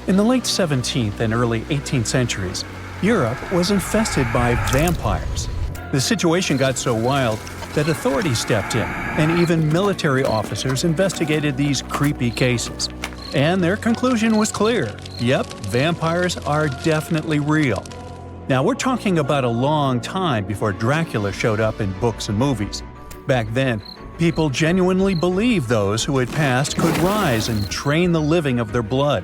In the late 17th and early 18th centuries, Europe was infested by vampires. The situation got so wild that authorities stepped in, and even military officers investigated these creepy cases. And their conclusion was clear. Yep, vampires are definitely real. Now, we're talking about a long time before Dracula showed up in books and movies. Back then, people genuinely believed those who had passed could rise and drain the living of their blood.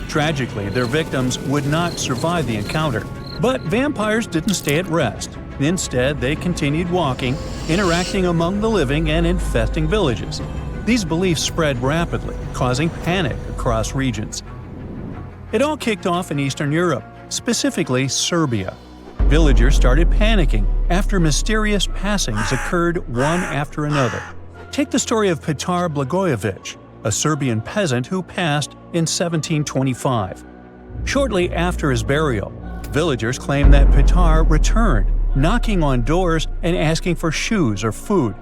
Tragically, their victims would not survive the encounter. But vampires didn't stay at rest. Instead, they continued walking, interacting among the living and infesting villages. These beliefs spread rapidly, causing panic across regions. It all kicked off in Eastern Europe, specifically Serbia. Villagers started panicking after mysterious passings occurred one after another. Take the story of Petar Blagojevic, a Serbian peasant who passed in 1725. Shortly after his burial, villagers claimed that Petar returned, knocking on doors and asking for shoes or food.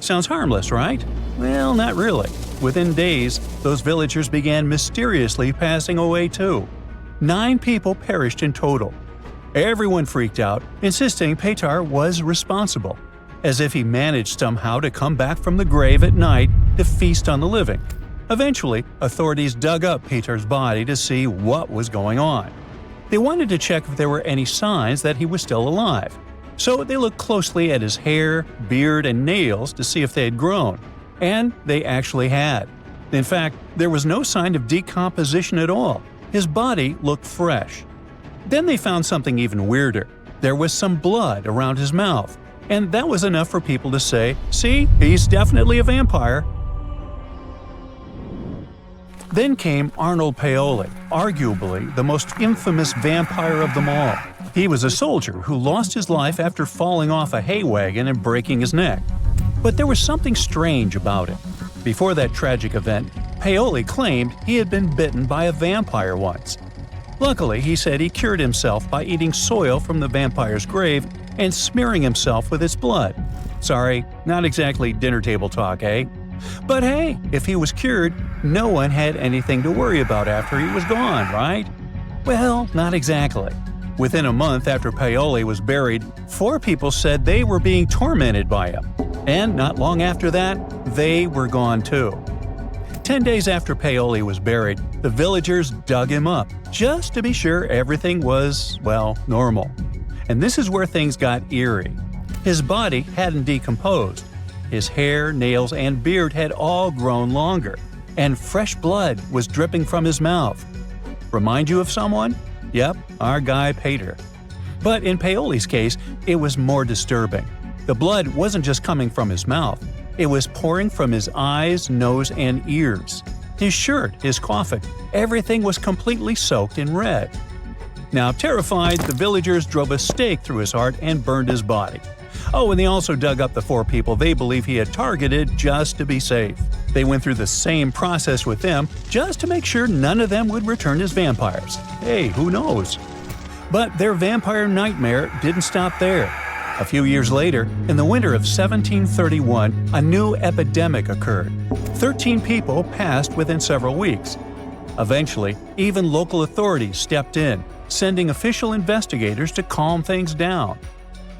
Sounds harmless, right? Well, not really. Within days, those villagers began mysteriously passing away too. 9 people perished in total. Everyone freaked out, insisting Petar was responsible, as if he managed somehow to come back from the grave at night to feast on the living. Eventually, authorities dug up Petar's body to see what was going on. They wanted to check if there were any signs that he was still alive. So they looked closely at his hair, beard, and nails to see if they had grown. And they actually had. In fact, there was no sign of decomposition at all. His body looked fresh. Then they found something even weirder. There was some blood around his mouth. And that was enough for people to say, "See, he's definitely a vampire." Then came Arnold Paoli, arguably the most infamous vampire of them all. He was a soldier who lost his life after falling off a hay wagon and breaking his neck. But there was something strange about it. Before that tragic event, Paoli claimed he had been bitten by a vampire once. Luckily, he said he cured himself by eating soil from the vampire's grave and smearing himself with its blood. Sorry, not exactly dinner table talk, eh? But hey, if he was cured, no one had anything to worry about after he was gone, right? Well, not exactly. Within a month after Paoli was buried, 4 people said they were being tormented by him. And not long after that, they were gone too. 10 days after Paoli was buried, the villagers dug him up, just to be sure everything was, well, normal. And this is where things got eerie. His body hadn't decomposed. His hair, nails, and beard had all grown longer, and fresh blood was dripping from his mouth. Remind you of someone? Yep, our guy Peter. But in Paoli's case, it was more disturbing. The blood wasn't just coming from his mouth. It was pouring from his eyes, nose, and ears. His shirt, his coffin, everything was completely soaked in red. Now, terrified, the villagers drove a stake through his heart and burned his body. Oh, and they also dug up the 4 people they believe he had targeted just to be safe. They went through the same process with them just to make sure none of them would return as vampires. Hey, who knows? But their vampire nightmare didn't stop there. A few years later, in the winter of 1731, a new epidemic occurred. 13 people passed within several weeks. Eventually, even local authorities stepped in, sending official investigators to calm things down.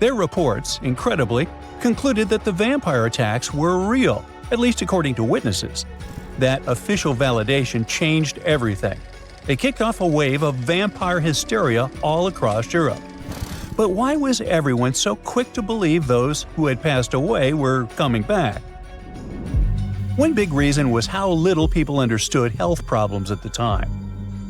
Their reports, incredibly, concluded that the vampire attacks were real, at least according to witnesses. That official validation changed everything. It kicked off a wave of vampire hysteria all across Europe. But why was everyone so quick to believe those who had passed away were coming back? One big reason was how little people understood health problems at the time.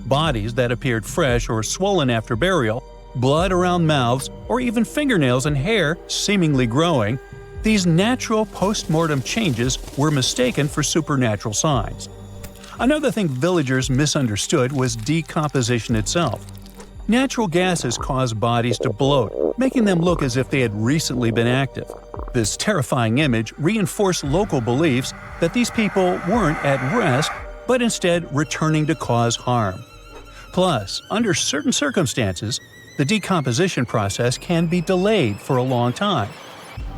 Bodies that appeared fresh or swollen after burial, blood around mouths, or even fingernails and hair seemingly growing, these natural post-mortem changes were mistaken for supernatural signs. Another thing villagers misunderstood was decomposition itself. Natural gases cause bodies to bloat, making them look as if they had recently been active. This terrifying image reinforced local beliefs that these people weren't at rest, but instead returning to cause harm. Plus, under certain circumstances, the decomposition process can be delayed for a long time.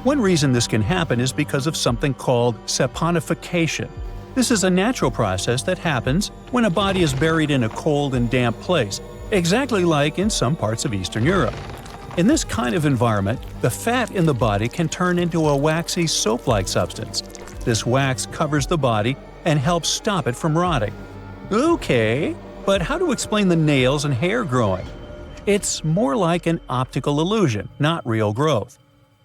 One reason this can happen is because of something called saponification. This is a natural process that happens when a body is buried in a cold and damp place, exactly like in some parts of Eastern Europe. In this kind of environment, the fat in the body can turn into a waxy soap-like substance. This wax covers the body and helps stop it from rotting. Okay, but how to explain the nails and hair growing? It's more like an optical illusion, not real growth.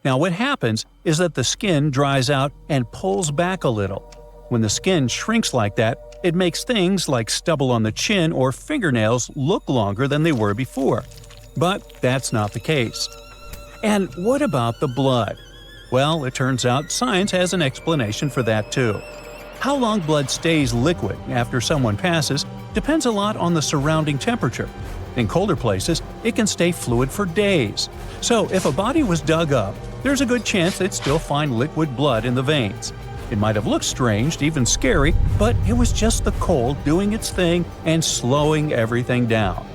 Now what happens is that the skin dries out and pulls back a little. When the skin shrinks like that, it makes things like stubble on the chin or fingernails look longer than they were before. But that's not the case. And what about the blood? Well, it turns out science has an explanation for that too. How long blood stays liquid after someone passes depends a lot on the surrounding temperature. In colder places, it can stay fluid for days. So if a body was dug up, there's a good chance they'd still find liquid blood in the veins. It might have looked strange, even scary, but it was just the cold doing its thing and slowing everything down.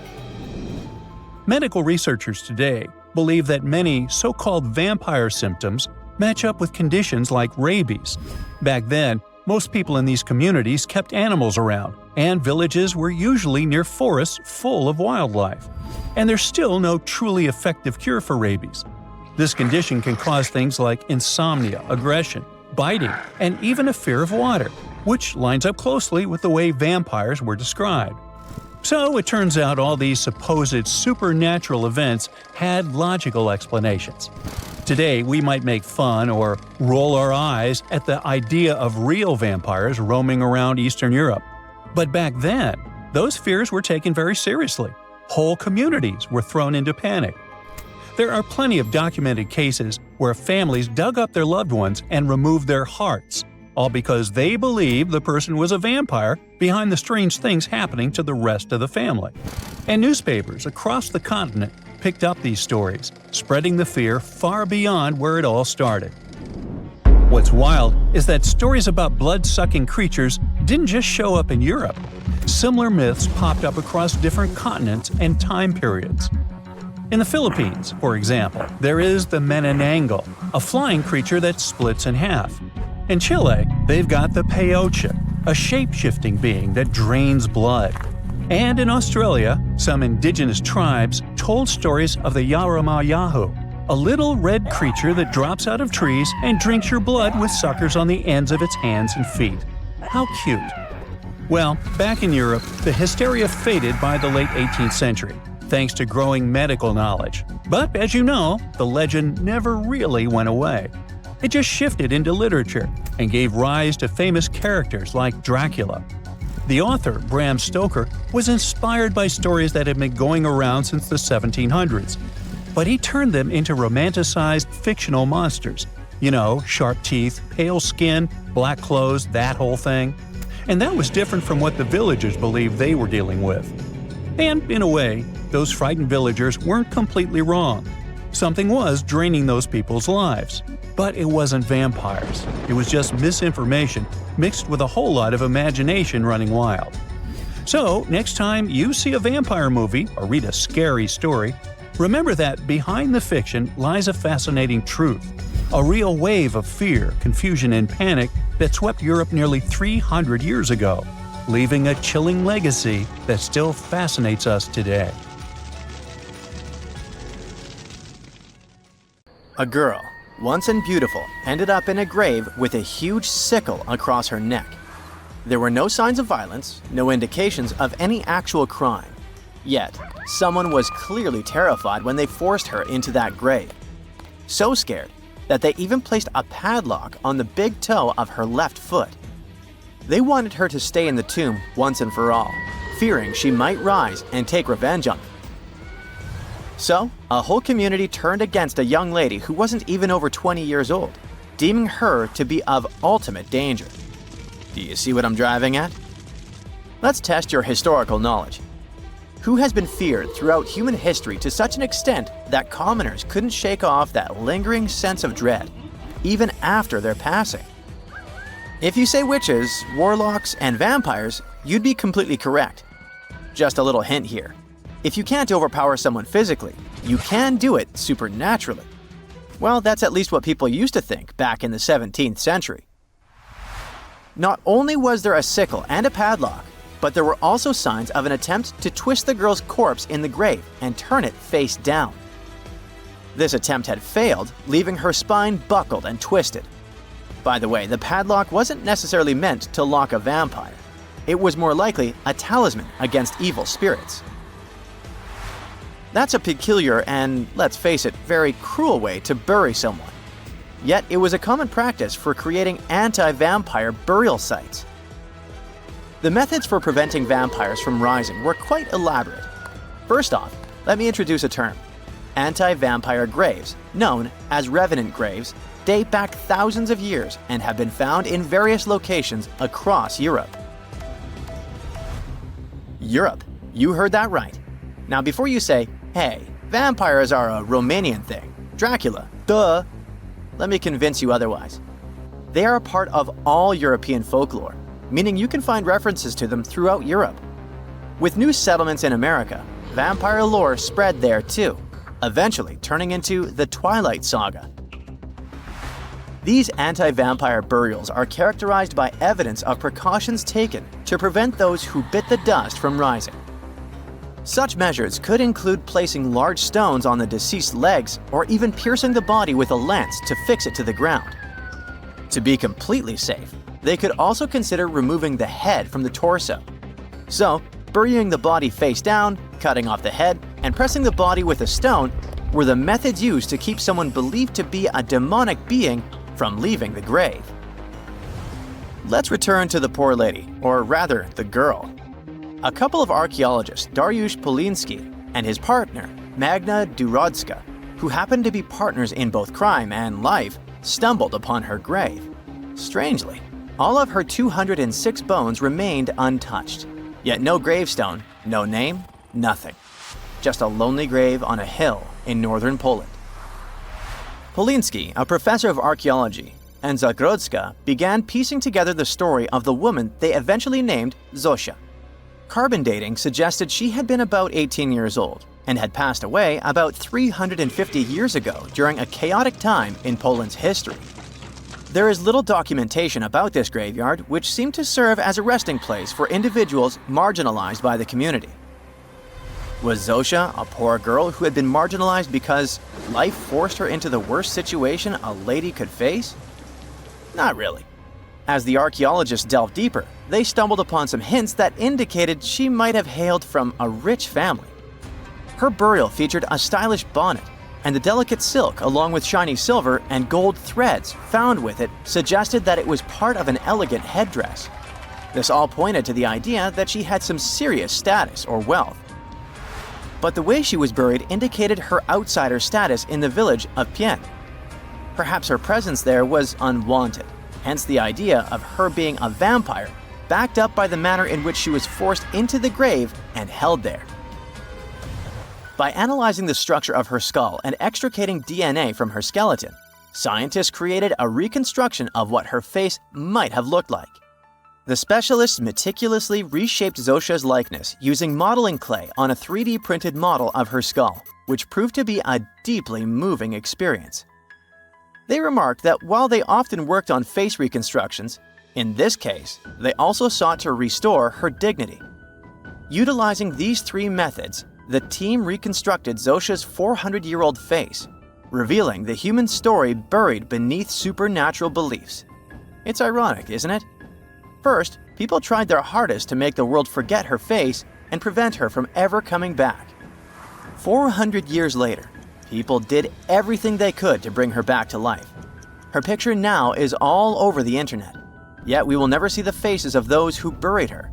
Medical researchers today believe that many so-called vampire symptoms match up with conditions like rabies. Back then, most people in these communities kept animals around, and villages were usually near forests full of wildlife. And there's still no truly effective cure for rabies. This condition can cause things like insomnia, aggression, biting, and even a fear of water, which lines up closely with the way vampires were described. So it turns out all these supposed supernatural events had logical explanations. Today, we might make fun or roll our eyes at the idea of real vampires roaming around Eastern Europe. But back then, those fears were taken very seriously. Whole communities were thrown into panic. There are plenty of documented cases where families dug up their loved ones and removed their hearts, all because they believed the person was a vampire behind the strange things happening to the rest of the family. And newspapers across the continent picked up these stories, spreading the fear far beyond where it all started. What's wild is that stories about blood-sucking creatures didn't just show up in Europe. Similar myths popped up across different continents and time periods. In the Philippines, for example, there is the manananggal, a flying creature that splits in half. In Chile, they've got the peyote, a shape-shifting being that drains blood. And in Australia, some indigenous tribes told stories of the Yaramayahu, a little red creature that drops out of trees and drinks your blood with suckers on the ends of its hands and feet. How cute! Well, back in Europe, the hysteria faded by the late 18th century, thanks to growing medical knowledge. But as you know, the legend never really went away. It just shifted into literature and gave rise to famous characters like Dracula. The author, Bram Stoker, was inspired by stories that had been going around since the 1700s. But he turned them into romanticized fictional monsters. You know, sharp teeth, pale skin, black clothes, that whole thing. And that was different from what the villagers believed they were dealing with. And, in a way, those frightened villagers weren't completely wrong. Something was draining those people's lives. But it wasn't vampires. It was just misinformation mixed with a whole lot of imagination running wild. So, next time you see a vampire movie or read a scary story, remember that behind the fiction lies a fascinating truth. A real wave of fear, confusion, and panic that swept Europe nearly 300 years ago, leaving a chilling legacy that still fascinates us today. A girl, once and beautiful, ended up in a grave with a huge sickle across her neck. There were no signs of violence, no indications of any actual crime. Yet, someone was clearly terrified when they forced her into that grave. So scared that they even placed a padlock on the big toe of her left foot. They wanted her to stay in the tomb once and for all, fearing she might rise and take revenge on them. So, a whole community turned against a young lady who wasn't even over 20 years old, deeming her to be of ultimate danger. Do you see what I'm driving at? Let's test your historical knowledge. Who has been feared throughout human history to such an extent that commoners couldn't shake off that lingering sense of dread, even after their passing? If you say witches, warlocks, and vampires, you'd be completely correct. Just a little hint here. If you can't overpower someone physically, you can do it supernaturally. Well, that's at least what people used to think back in the 17th century. Not only was there a sickle and a padlock, but there were also signs of an attempt to twist the girl's corpse in the grave and turn it face down. This attempt had failed, leaving her spine buckled and twisted. By the way, the padlock wasn't necessarily meant to lock a vampire. It was more likely a talisman against evil spirits. That's a peculiar and, let's face it, very cruel way to bury someone. Yet it was a common practice for creating anti-vampire burial sites. The methods for preventing vampires from rising were quite elaborate. First off, let me introduce a term. Anti-vampire graves, known as revenant graves, date back thousands of years and have been found in various locations across Europe. Europe, you heard that right. Now before you say, hey, vampires are a Romanian thing, Dracula, duh, let me convince you otherwise. They are a part of all European folklore, meaning you can find references to them throughout Europe. With new settlements in America, vampire lore spread there too, eventually turning into the Twilight Saga. These anti-vampire burials are characterized by evidence of precautions taken to prevent those who bit the dust from rising. Such measures could include placing large stones on the deceased's legs or even piercing the body with a lance to fix it to the ground. To be completely safe, they could also consider removing the head from the torso. So, burying the body face down, cutting off the head, and pressing the body with a stone were the methods used to keep someone believed to be a demonic being from leaving the grave. Let's return to the poor lady, or rather, the girl. A couple of archaeologists, Dariusz Poliński and his partner, Magna Durodzka, who happened to be partners in both crime and life, stumbled upon her grave. Strangely, all of her 206 bones remained untouched. Yet no gravestone, no name, nothing. Just a lonely grave on a hill in northern Poland. Poliński, a professor of archaeology, and Zagrodzka began piecing together the story of the woman they eventually named Zosia. Carbon dating suggested she had been about 18 years old and had passed away about 350 years ago during a chaotic time in Poland's history. There is little documentation about this graveyard, which seemed to serve as a resting place for individuals marginalized by the community. Was Zosia a poor girl who had been marginalized because life forced her into the worst situation a lady could face? Not really. As the archaeologists delved deeper, they stumbled upon some hints that indicated she might have hailed from a rich family. Her burial featured a stylish bonnet, and the delicate silk along with shiny silver and gold threads found with it suggested that it was part of an elegant headdress. This all pointed to the idea that she had some serious status or wealth. But the way she was buried indicated her outsider status in the village of Pien. Perhaps her presence there was unwanted, hence the idea of her being a vampire, backed up by the manner in which she was forced into the grave and held there. By analyzing the structure of her skull and extricating DNA from her skeleton, scientists created a reconstruction of what her face might have looked like. The specialists meticulously reshaped Zosia's likeness using modeling clay on a 3D printed model of her skull, which proved to be a deeply moving experience. They remarked that while they often worked on face reconstructions, in this case, they also sought to restore her dignity. Utilizing these three methods, the team reconstructed Zosia's 400-year-old face, revealing the human story buried beneath supernatural beliefs. It's ironic, isn't it? First, people tried their hardest to make the world forget her face and prevent her from ever coming back. 400 years later, people did everything they could to bring her back to life. Her picture now is all over the internet, yet we will never see the faces of those who buried her.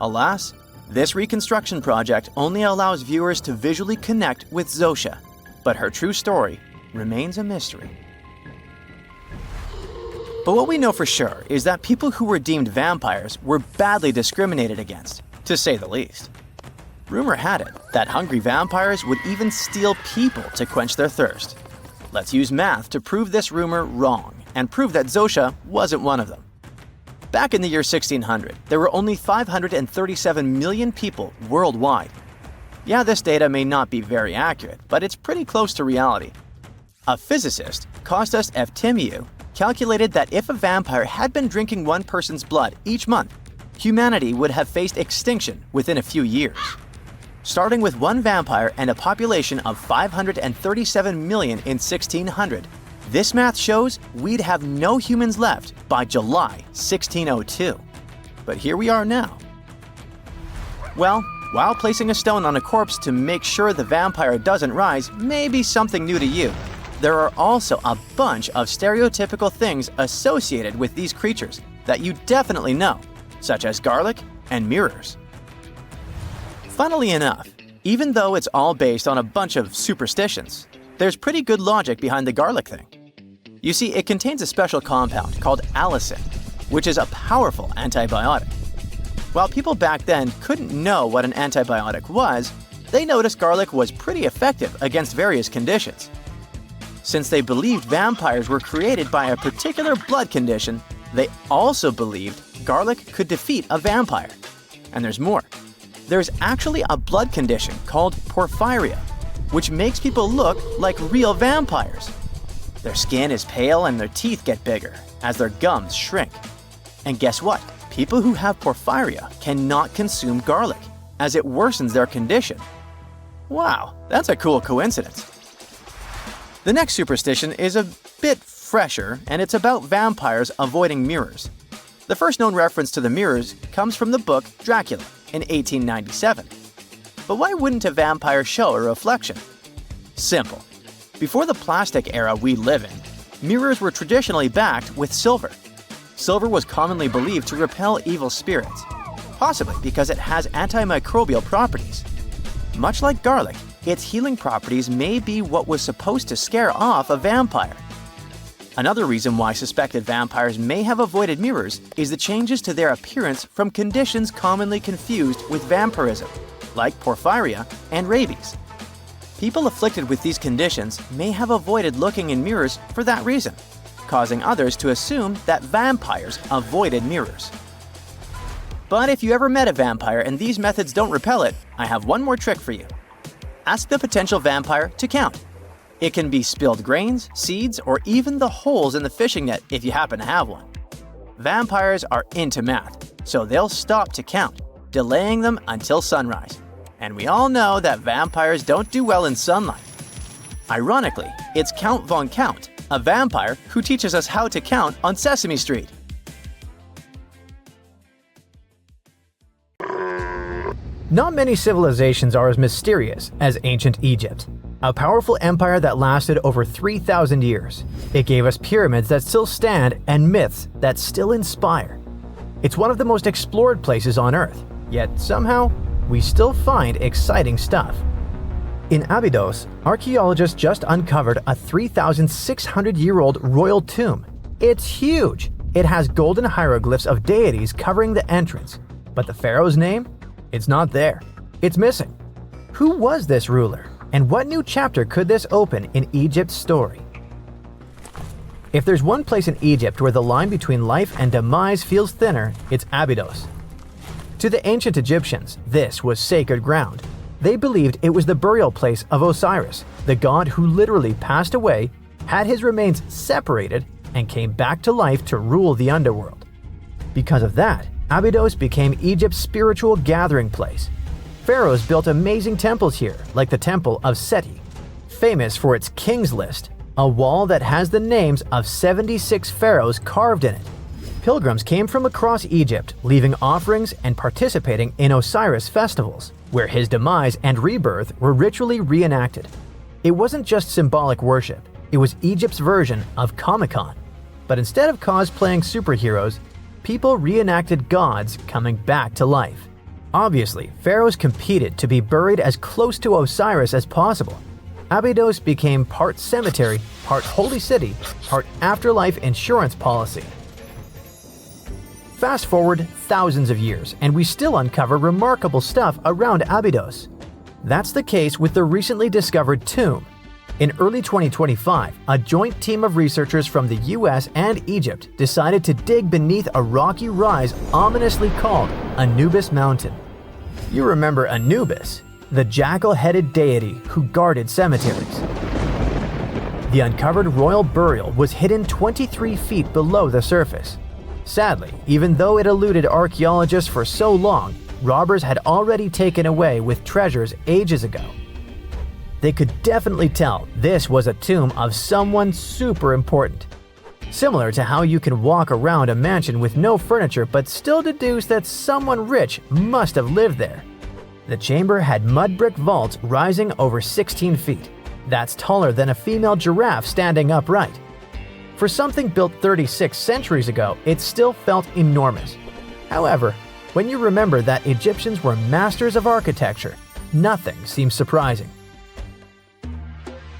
Alas, this reconstruction project only allows viewers to visually connect with Zosia, but her true story remains a mystery. But what we know for sure is that people who were deemed vampires were badly discriminated against, to say the least. Rumor had it that hungry vampires would even steal people to quench their thirst. Let's use math to prove this rumor wrong and prove that Zosia wasn't one of them. Back in the year 1600, there were only 537 million people worldwide. Yeah, this data may not be very accurate, but it's pretty close to reality. A physicist, Kostas Eftimiou, calculated that if a vampire had been drinking one person's blood each month, humanity would have faced extinction within a few years. Starting with one vampire and a population of 537 million in 1600, this math shows we'd have no humans left by July 1602. But here we are now. Well, while placing a stone on a corpse to make sure the vampire doesn't rise may be something new to you, there are also a bunch of stereotypical things associated with these creatures that you definitely know, such as garlic and mirrors. Funnily enough, even though it's all based on a bunch of superstitions, there's pretty good logic behind the garlic thing. You see, it contains a special compound called allicin, which is a powerful antibiotic. While people back then couldn't know what an antibiotic was, they noticed garlic was pretty effective against various conditions. Since they believed vampires were created by a particular blood condition, they also believed garlic could defeat a vampire. And there's more. There's actually a blood condition called porphyria, which makes people look like real vampires. Their skin is pale and their teeth get bigger as their gums shrink. And guess what? People who have porphyria cannot consume garlic, as it worsens their condition. Wow, that's a cool coincidence. The next superstition is a bit fresher, and it's about vampires avoiding mirrors. The first known reference to the mirrors comes from the book Dracula in 1897. But why wouldn't a vampire show a reflection? Simple. Before the plastic era we live in, mirrors were traditionally backed with silver. Silver was commonly believed to repel evil spirits, possibly because it has antimicrobial properties. Much like garlic, its healing properties may be what was supposed to scare off a vampire. Another reason why suspected vampires may have avoided mirrors is the changes to their appearance from conditions commonly confused with vampirism, like porphyria and rabies. People afflicted with these conditions may have avoided looking in mirrors for that reason, causing others to assume that vampires avoided mirrors. But if you ever met a vampire and these methods don't repel it, I have one more trick for you. Ask the potential vampire to count. It can be spilled grains, seeds, or even the holes in the fishing net if you happen to have one. Vampires are into math, so they'll stop to count, delaying them until sunrise. And we all know that vampires don't do well in sunlight. Ironically, it's Count Von Count, a vampire who teaches us how to count on Sesame Street. Not many civilizations are as mysterious as ancient Egypt, a powerful empire that lasted over 3,000 years. It gave us pyramids that still stand and myths that still inspire. It's one of the most explored places on Earth, yet somehow, we still find exciting stuff. In Abydos, archaeologists just uncovered a 3,600-year-old royal tomb. It's huge! It has golden hieroglyphs of deities covering the entrance, but the pharaoh's name? It's not there. It's missing. Who was this ruler, and what new chapter could this open in Egypt's story? If there's one place in Egypt where the line between life and demise feels thinner, it's Abydos. To the ancient Egyptians, this was sacred ground. They believed it was the burial place of Osiris, the god who literally passed away, had his remains separated, and came back to life to rule the underworld. Because of that, Abydos became Egypt's spiritual gathering place. Pharaohs built amazing temples here, like the Temple of Seti, famous for its King's List, a wall that has the names of 76 pharaohs carved in it. Pilgrims came from across Egypt, leaving offerings and participating in Osiris festivals, where his demise and rebirth were ritually reenacted. It wasn't just symbolic worship, it was Egypt's version of Comic-Con. But instead of cosplaying superheroes, people reenacted gods coming back to life. Obviously, pharaohs competed to be buried as close to Osiris as possible. Abydos became part cemetery, part holy city, part afterlife insurance policy. Fast forward thousands of years, and we still uncover remarkable stuff around Abydos. That's the case with the recently discovered tomb. In early 2025, a joint team of researchers from the US and Egypt decided to dig beneath a rocky rise ominously called Anubis Mountain. You remember Anubis, the jackal-headed deity who guarded cemeteries. The uncovered royal burial was hidden 23 feet below the surface. Sadly, even though it eluded archaeologists for so long, robbers had already taken away with treasures ages ago. They could definitely tell this was a tomb of someone super important. Similar to how you can walk around a mansion with no furniture but still deduce that someone rich must have lived there. The chamber had mud brick vaults rising over 16 feet. That's taller than a female giraffe standing upright. For something built 36 centuries ago, it still felt enormous. However, when you remember that Egyptians were masters of architecture, nothing seems surprising.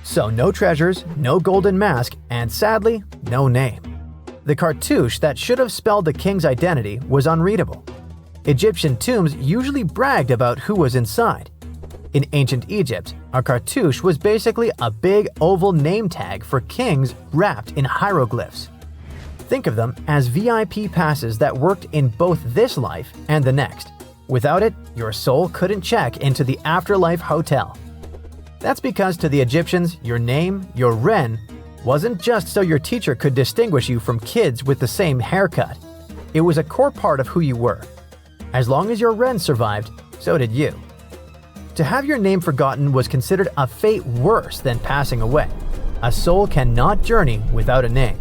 So no treasures, no golden mask, and sadly, no name. The cartouche that should have spelled the king's identity was unreadable. Egyptian tombs usually bragged about who was inside. In ancient Egypt, a cartouche was basically a big oval name tag for kings wrapped in hieroglyphs. Think of them as VIP passes that worked in both this life and the next. Without it, your soul couldn't check into the afterlife hotel. That's because to the Egyptians, your name, your ren, wasn't just so your teacher could distinguish you from kids with the same haircut. It was a core part of who you were. As long as your ren survived, so did you. To have your name forgotten was considered a fate worse than passing away. A soul cannot journey without a name.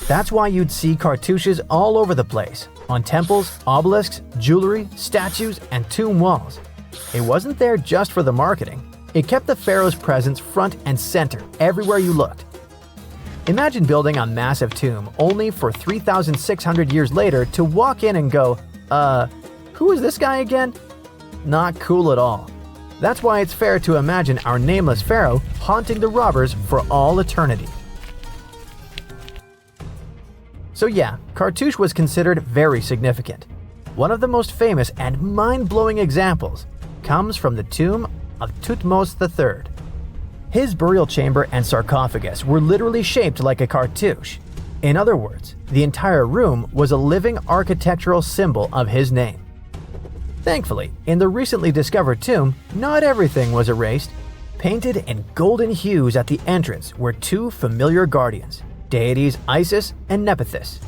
That's why you'd see cartouches all over the place, on temples, obelisks, jewelry, statues, and tomb walls. It wasn't there just for the marketing. It kept the pharaoh's presence front and center everywhere you looked. Imagine building a massive tomb only for 3,600 years later to walk in and go, who is this guy again? Not cool at all. That's why it's fair to imagine our nameless pharaoh haunting the robbers for all eternity. So yeah, cartouche was considered very significant. One of the most famous and mind-blowing examples comes from the tomb of Thutmose III. His burial chamber and sarcophagus were literally shaped like a cartouche. In other words, the entire room was a living architectural symbol of his name. Thankfully, in the recently discovered tomb, not everything was erased. Painted in golden hues at the entrance were two familiar guardians, deities Isis and Nephthys.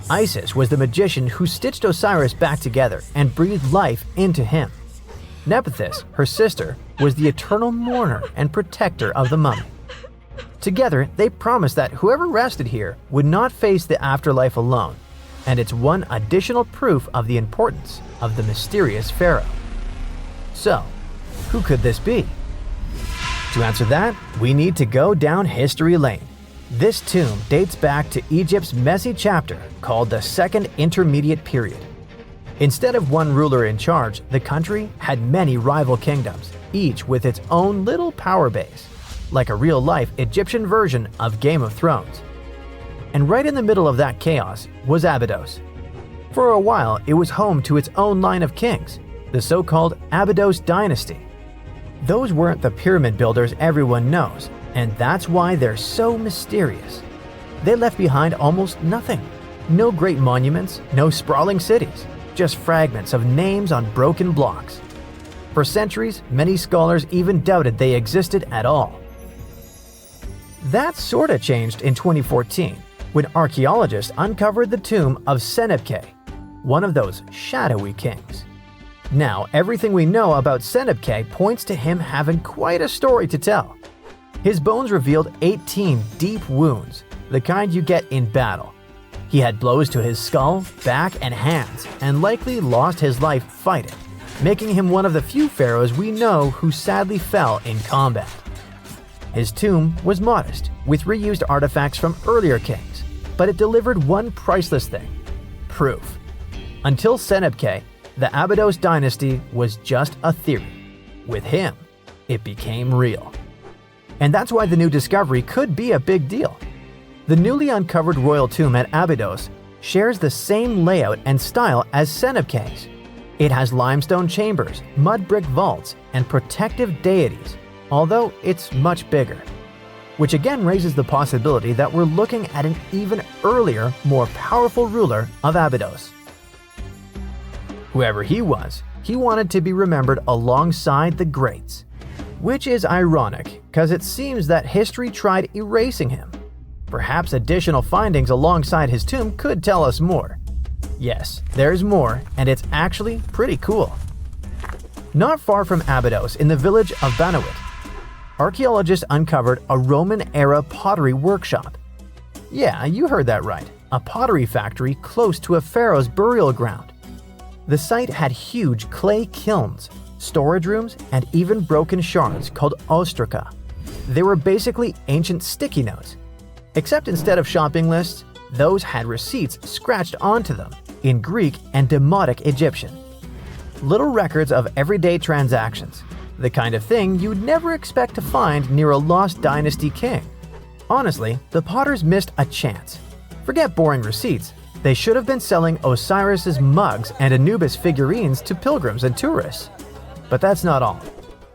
Isis was the magician who stitched Osiris back together and breathed life into him. Nephthys, her sister, was the eternal mourner and protector of the mummy. Together, they promised that whoever rested here would not face the afterlife alone, and it's one additional proof of the importance of the mysterious pharaoh. So, who could this be? To answer that, we need to go down history lane. This tomb dates back to Egypt's messy chapter called the Second Intermediate Period. Instead of one ruler in charge, the country had many rival kingdoms, each with its own little power base, like a real-life Egyptian version of Game of Thrones. And right in the middle of that chaos was Abydos. For a while, it was home to its own line of kings, the so-called Abydos dynasty. Those weren't the pyramid builders everyone knows, and that's why they're so mysterious. They left behind almost nothing. No great monuments, no sprawling cities, just fragments of names on broken blocks. For centuries, many scholars even doubted they existed at all. That sorta changed in 2014, when archaeologists uncovered the tomb of Senebkay, one of those shadowy kings. Now, everything we know about Senebkay points to him having quite a story to tell. His bones revealed 18 deep wounds, the kind you get in battle. He had blows to his skull, back, and hands, and likely lost his life fighting, making him one of the few pharaohs we know who sadly fell in combat. His tomb was modest, with reused artifacts from earlier kings, but it delivered one priceless thing: proof. Until Senebkay, the Abydos dynasty was just a theory. With him, it became real. And that's why the new discovery could be a big deal. The newly uncovered royal tomb at Abydos shares the same layout and style as Senebkay's. It has limestone chambers, mud brick vaults, and protective deities, although it's much bigger. Which again raises the possibility that we're looking at an even earlier, more powerful ruler of Abydos. Whoever he was, he wanted to be remembered alongside the greats. Which is ironic, because it seems that history tried erasing him. Perhaps additional findings alongside his tomb could tell us more. Yes, there's more, and it's actually pretty cool. Not far from Abydos, in the village of Banawit, archaeologists uncovered a Roman-era pottery workshop. Yeah, you heard that right, a pottery factory close to a pharaoh's burial ground. The site had huge clay kilns, storage rooms, and even broken shards called ostraca. They were basically ancient sticky notes. Except instead of shopping lists, those had receipts scratched onto them in Greek and Demotic Egyptian. Little records of everyday transactions, the kind of thing you'd never expect to find near a lost dynasty king. Honestly, the potters missed a chance. Forget boring receipts, they should have been selling Osiris's mugs and Anubis figurines to pilgrims and tourists. But that's not all.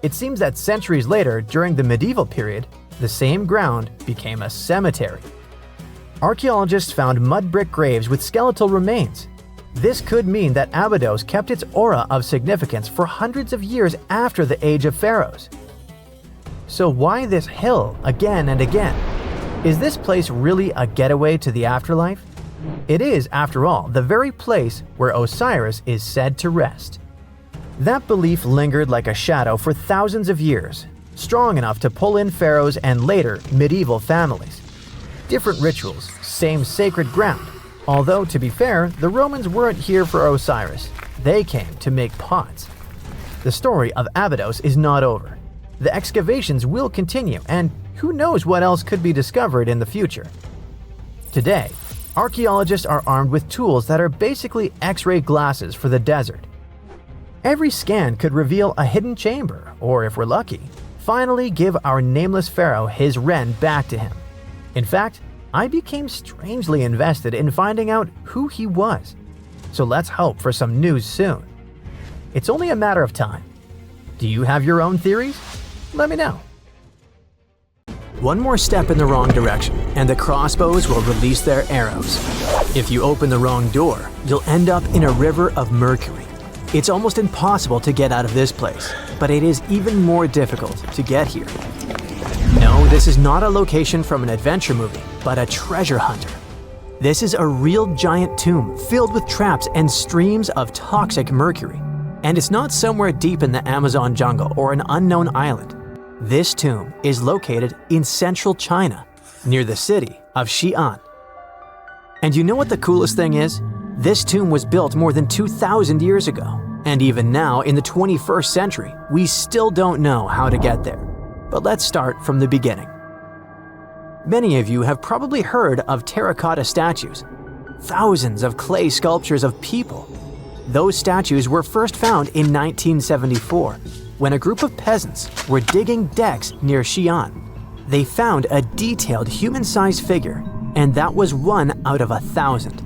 It seems that centuries later, during the medieval period, the same ground became a cemetery. Archaeologists found mud brick graves with skeletal remains. This could mean that Abydos kept its aura of significance for hundreds of years after the Age of Pharaohs. So why this hill again and again? Is this place really a getaway to the afterlife? It is, after all, the very place where Osiris is said to rest. That belief lingered like a shadow for thousands of years, strong enough to pull in pharaohs and later medieval families. Different rituals, same sacred ground. Although, to be fair, the Romans weren't here for Osiris. They came to make pots. The story of Abydos is not over. The excavations will continue, and who knows what else could be discovered in the future. Today, archaeologists are armed with tools that are basically X-ray glasses for the desert. Every scan could reveal a hidden chamber, or if we're lucky, finally give our nameless pharaoh his wren back to him. In fact, I became strangely invested in finding out who he was. So let's hope for some news soon. It's only a matter of time. Do you have your own theories? Let me know. One more step in the wrong direction, and the crossbows will release their arrows. If you open the wrong door, you'll end up in a river of mercury. It's almost impossible to get out of this place, but it is even more difficult to get here. No, this is not a location from an adventure movie, but a treasure hunter. This is a real giant tomb filled with traps and streams of toxic mercury. And it's not somewhere deep in the Amazon jungle or an unknown island. This tomb is located in central China, near the city of Xi'an. And you know what the coolest thing is? This tomb was built more than 2,000 years ago. And even now, in the 21st century, we still don't know how to get there. But let's start from the beginning. Many of you have probably heard of terracotta statues. Thousands of clay sculptures of people. Those statues were first found in 1974, when a group of peasants were digging decks near Xi'an. They found a detailed human-sized figure, and that was 1 out of 1,000.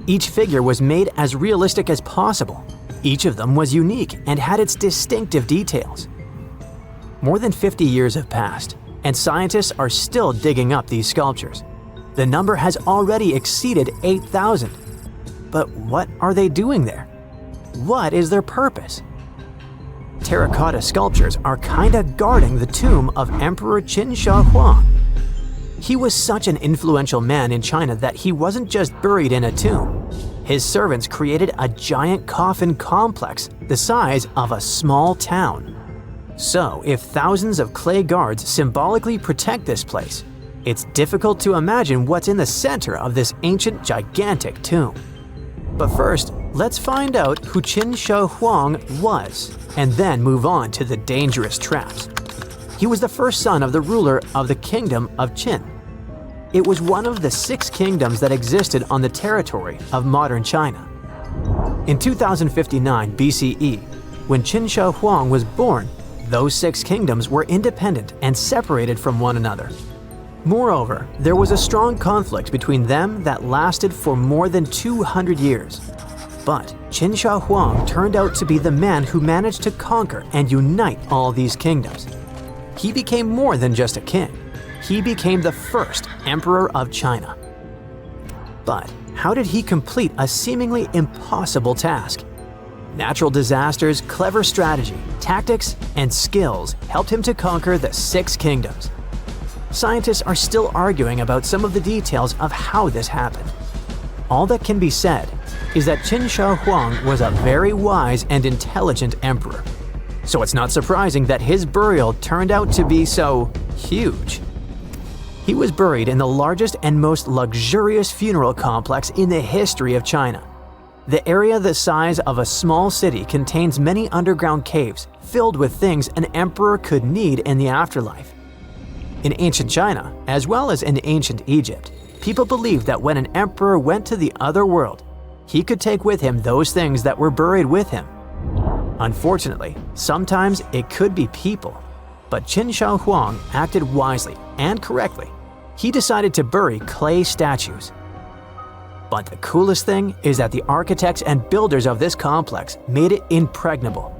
Each figure was made as realistic as possible. Each of them was unique and had its distinctive details. More than 50 years have passed, and scientists are still digging up these sculptures. The number has already exceeded 8,000. But what are they doing there? What is their purpose? Terracotta sculptures are kinda guarding the tomb of Emperor Qin Shi Huang. He was such an influential man in China that he wasn't just buried in a tomb. His servants created a giant coffin complex the size of a small town. So, if thousands of clay guards symbolically protect this place, it's difficult to imagine what's in the center of this ancient, gigantic tomb. But first, let's find out who Qin Shi Huang was, and then move on to the dangerous traps. He was the first son of the ruler of the kingdom of Qin. It was one of the 6 kingdoms that existed on the territory of modern China. In 2059 BCE, when Qin Shi Huang was born, those 6 kingdoms were independent and separated from one another. Moreover, there was a strong conflict between them that lasted for more than 200 years. But Qin Shi Huang turned out to be the man who managed to conquer and unite all these kingdoms. He became more than just a king. He became the first emperor of China. But how did he complete a seemingly impossible task? Natural disasters, clever strategy, tactics, and skills helped him to conquer the 6 kingdoms. Scientists are still arguing about some of the details of how this happened. All that can be said is that Qin Shi Huang was a very wise and intelligent emperor. So it's not surprising that his burial turned out to be so huge. He was buried in the largest and most luxurious funeral complex in the history of China. The area the size of a small city contains many underground caves filled with things an emperor could need in the afterlife. In ancient China, as well as in ancient Egypt, people believed that when an emperor went to the other world, he could take with him those things that were buried with him. Unfortunately, sometimes it could be people, but Qin Shi Huang acted wisely and correctly. He decided to bury clay statues. But the coolest thing is that the architects and builders of this complex made it impregnable.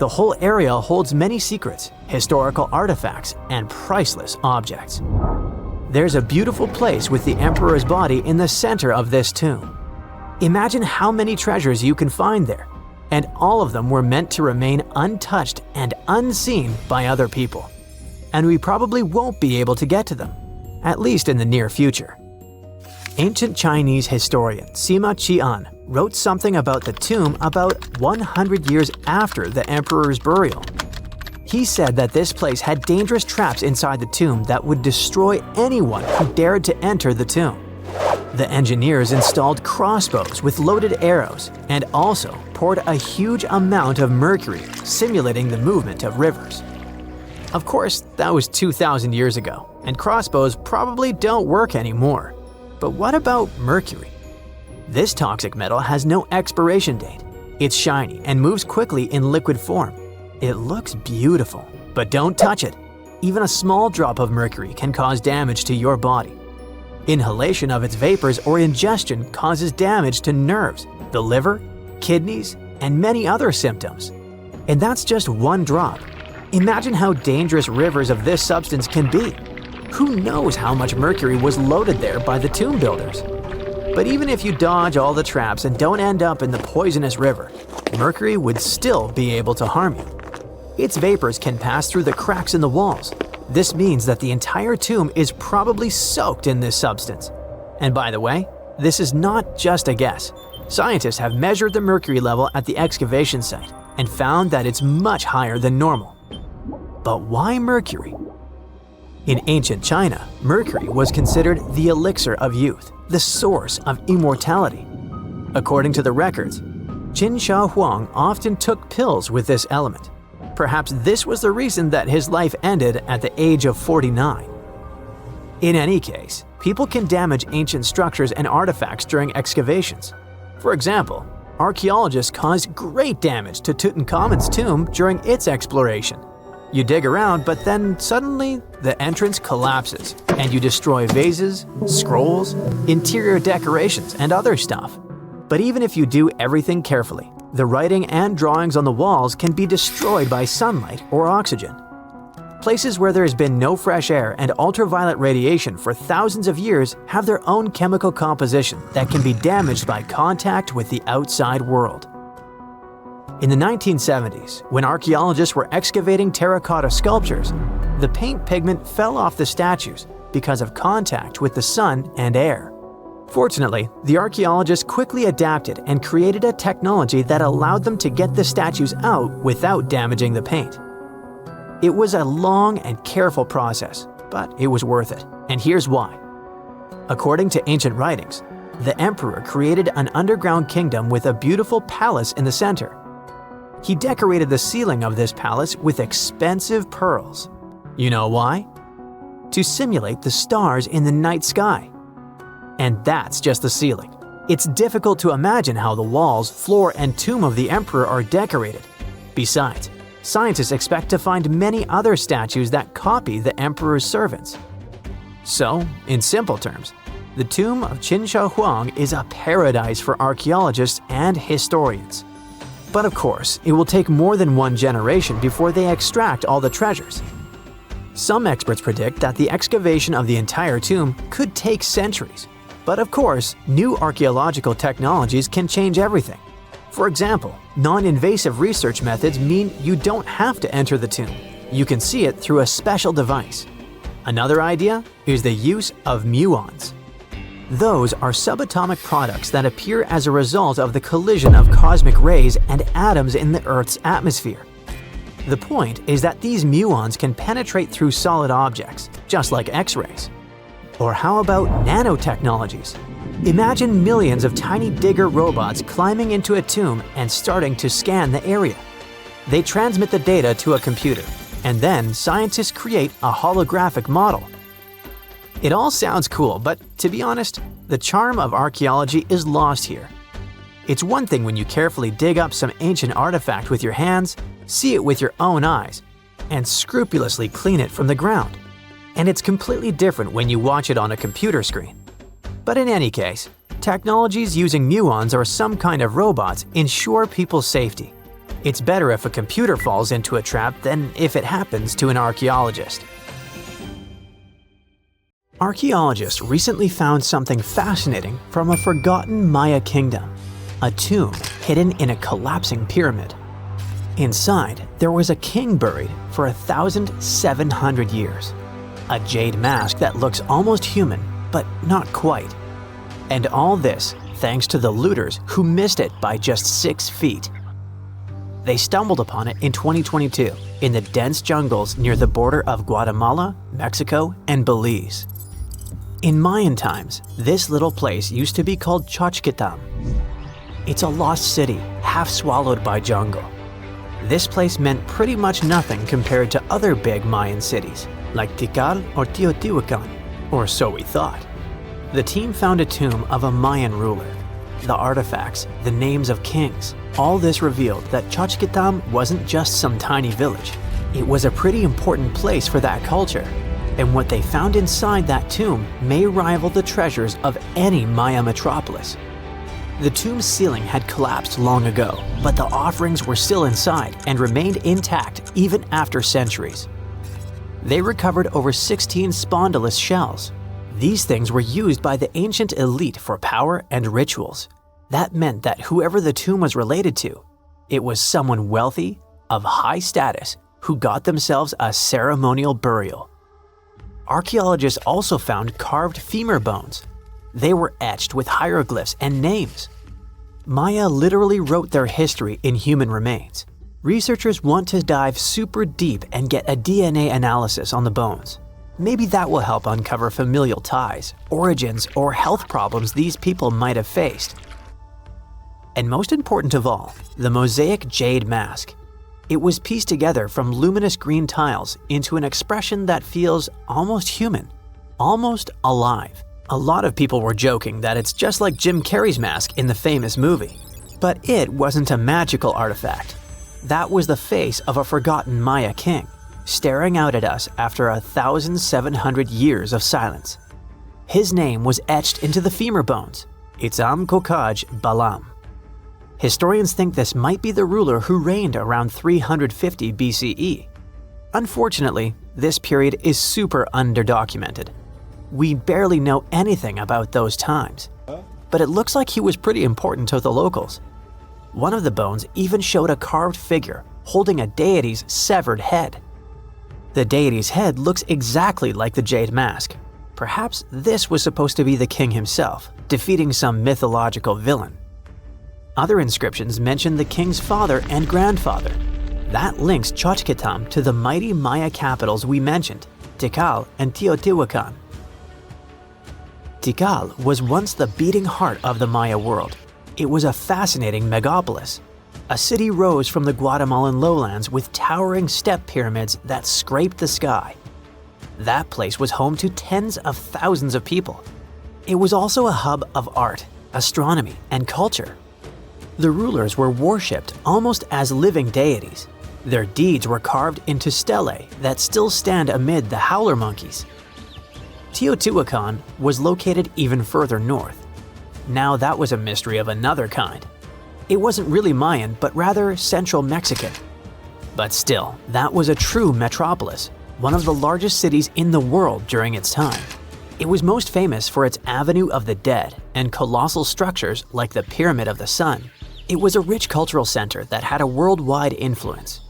The whole area holds many secrets, historical artifacts, and priceless objects. There's a beautiful place with the emperor's body in the center of this tomb. Imagine how many treasures you can find there, and all of them were meant to remain untouched and unseen by other people. And we probably won't be able to get to them, at least in the near future. Ancient Chinese historian Sima Qian wrote something about the tomb about 100 years after the emperor's burial. He said that this place had dangerous traps inside the tomb that would destroy anyone who dared to enter the tomb. The engineers installed crossbows with loaded arrows and also poured a huge amount of mercury, simulating the movement of rivers. Of course, that was 2,000 years ago, and crossbows probably don't work anymore. But what about mercury? This toxic metal has no expiration date. It's shiny and moves quickly in liquid form. It looks beautiful, but don't touch it. Even a small drop of mercury can cause damage to your body. Inhalation of its vapors or ingestion causes damage to nerves, the liver, kidneys, and many other symptoms. And that's just one drop. Imagine how dangerous rivers of this substance can be. Who knows how much mercury was loaded there by the tomb builders? But even if you dodge all the traps and don't end up in the poisonous river, mercury would still be able to harm you. Its vapors can pass through the cracks in the walls. This means that the entire tomb is probably soaked in this substance. And by the way, this is not just a guess. Scientists have measured the mercury level at the excavation site and found that it's much higher than normal. But why mercury? In ancient China, mercury was considered the elixir of youth, the source of immortality. According to the records, Qin Shi Huang often took pills with this element. Perhaps this was the reason that his life ended at the age of 49. In any case, people can damage ancient structures and artifacts during excavations. For example, archaeologists caused great damage to Tutankhamun's tomb during its exploration. You dig around, but then suddenly the entrance collapses and you destroy vases, scrolls, interior decorations, and other stuff. But even if you do everything carefully, the writing and drawings on the walls can be destroyed by sunlight or oxygen. Places where there has been no fresh air and ultraviolet radiation for thousands of years have their own chemical composition that can be damaged by contact with the outside world. In the 1970s, when archaeologists were excavating terracotta sculptures, the paint pigment fell off the statues because of contact with the sun and air. Fortunately, the archaeologists quickly adapted and created a technology that allowed them to get the statues out without damaging the paint. It was a long and careful process, but it was worth it, and here's why. According to ancient writings, the emperor created an underground kingdom with a beautiful palace in the center. He decorated the ceiling of this palace with expensive pearls. You know why? To simulate the stars in the night sky. And that's just the ceiling. It's difficult to imagine how the walls, floor, and tomb of the emperor are decorated. Besides, scientists expect to find many other statues that copy the emperor's servants. So, in simple terms, the tomb of Qin Shi Huang is a paradise for archaeologists and historians. But of course, it will take more than one generation before they extract all the treasures. Some experts predict that the excavation of the entire tomb could take centuries. But of course, new archaeological technologies can change everything. For example, non-invasive research methods mean you don't have to enter the tomb. You can see it through a special device. Another idea is the use of muons. Those are subatomic products that appear as a result of the collision of cosmic rays and atoms in the Earth's atmosphere. The point is that these muons can penetrate through solid objects, just like X-rays. Or how about nanotechnologies? Imagine millions of tiny digger robots climbing into a tomb and starting to scan the area. They transmit the data to a computer, and then scientists create a holographic model. It all sounds cool, but to be honest, the charm of archaeology is lost here. It's one thing when you carefully dig up some ancient artifact with your hands, see it with your own eyes, and scrupulously clean it from the ground. And it's completely different when you watch it on a computer screen. But in any case, technologies using muons or some kind of robots ensure people's safety. It's better if a computer falls into a trap than if it happens to an archaeologist. Archaeologists recently found something fascinating from a forgotten Maya kingdom, a tomb hidden in a collapsing pyramid. Inside, there was a king buried for 1,700 years, a jade mask that looks almost human, but not quite. And all this thanks to the looters who missed it by just 6 feet. They stumbled upon it in 2022 in the dense jungles near the border of Guatemala, Mexico, and Belize. In Mayan times, this little place used to be called Xochitlam. It's a lost city, half swallowed by jungle. This place meant pretty much nothing compared to other big Mayan cities, like Tikal or Teotihuacan, or so we thought. The team found a tomb of a Mayan ruler. The artifacts, the names of kings, all this revealed that Xochitlam wasn't just some tiny village. It was a pretty important place for that culture. And what they found inside that tomb may rival the treasures of any Maya metropolis. The tomb's ceiling had collapsed long ago, but the offerings were still inside and remained intact even after centuries. They recovered over 16 spondylus shells. These things were used by the ancient elite for power and rituals. That meant that whoever the tomb was related to, it was someone wealthy, of high status, who got themselves a ceremonial burial. Archaeologists also found carved femur bones. They were etched with hieroglyphs and names. Maya literally wrote their history in human remains. Researchers want to dive super deep and get a DNA analysis on the bones. Maybe that will help uncover familial ties, origins, or health problems these people might have faced. And most important of all, the mosaic jade mask. It was pieced together from luminous green tiles into an expression that feels almost human, almost alive. A lot of people were joking that it's just like Jim Carrey's mask in the famous movie. But it wasn't a magical artifact. That was the face of a forgotten Maya king, staring out at us after 1,700 years of silence. His name was etched into the femur bones, Itzam Kokaj Balam. Historians think this might be the ruler who reigned around 350 BCE. Unfortunately, this period is super underdocumented. We barely know anything about those times, but it looks like he was pretty important to the locals. One of the bones even showed a carved figure holding a deity's severed head. The deity's head looks exactly like the jade mask. Perhaps this was supposed to be the king himself, defeating some mythological villain. Other inscriptions mention the king's father and grandfather. That links Xochitlam to the mighty Maya capitals we mentioned, Tikal and Teotihuacan. Tikal was once the beating heart of the Maya world. It was a fascinating megapolis. A city rose from the Guatemalan lowlands with towering step pyramids that scraped the sky. That place was home to tens of thousands of people. It was also a hub of art, astronomy, and culture. The rulers were worshipped almost as living deities. Their deeds were carved into stelae that still stand amid the howler monkeys. Teotihuacan was located even further north. Now that was a mystery of another kind. It wasn't really Mayan, but rather Central Mexican. But still, that was a true metropolis, one of the largest cities in the world during its time. It was most famous for its Avenue of the Dead and colossal structures like the Pyramid of the Sun. It was a rich cultural center that had a worldwide influence.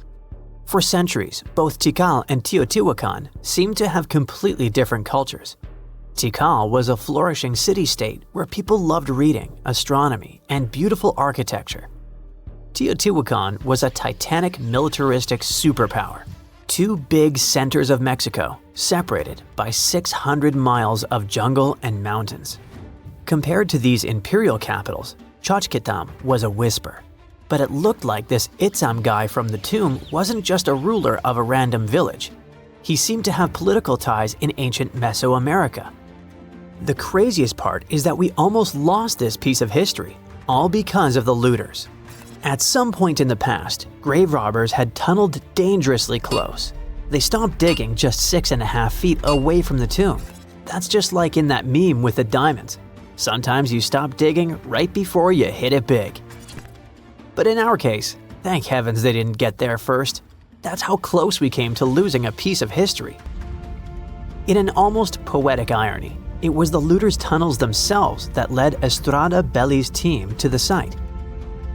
For centuries, both Tikal and Teotihuacan seemed to have completely different cultures. Tikal was a flourishing city-state where people loved reading, astronomy, and beautiful architecture. Teotihuacan was a titanic militaristic superpower. Two big centers of Mexico, separated by 600 miles of jungle and mountains. Compared to these imperial capitals, Xochitlam was a whisper. But it looked like this Itzam guy from the tomb wasn't just a ruler of a random village. He seemed to have political ties in ancient Mesoamerica. The craziest part is that we almost lost this piece of history, all because of the looters. At some point in the past, grave robbers had tunneled dangerously close. They stopped digging just 6.5 feet away from the tomb. That's just like in that meme with the diamonds. Sometimes you stop digging right before you hit it big. But in our case, thank heavens they didn't get there first. That's how close we came to losing a piece of history. In an almost poetic irony, it was the looters' tunnels themselves that led Estrada Belli's team to the site.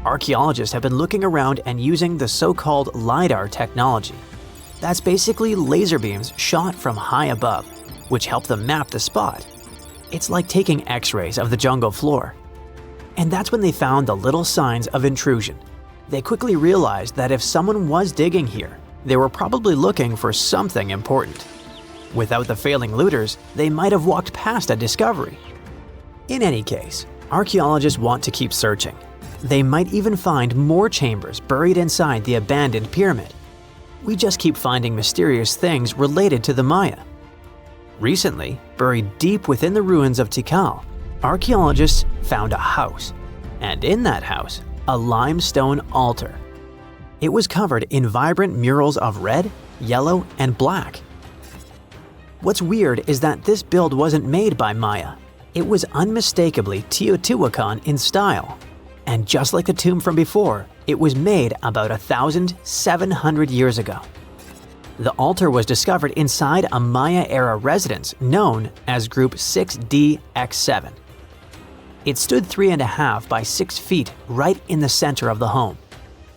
Archaeologists have been looking around and using the so-called LiDAR technology. That's basically laser beams shot from high above, which help them map the spot. It's like taking X-rays of the jungle floor. And that's when they found the little signs of intrusion. They quickly realized that if someone was digging here, they were probably looking for something important. Without the failing looters, they might have walked past a discovery. In any case, archaeologists want to keep searching. They might even find more chambers buried inside the abandoned pyramid. We just keep finding mysterious things related to the Maya. Recently, buried deep within the ruins of Tikal, archaeologists found a house, and in that house, a limestone altar. It was covered in vibrant murals of red, yellow, and black. What's weird is that this build wasn't made by Maya. It was unmistakably Teotihuacan in style. And just like the tomb from before, it was made about 1,700 years ago. The altar was discovered inside a Maya-era residence known as Group 6DX7. It stood 3.5 by 6 feet right in the center of the home.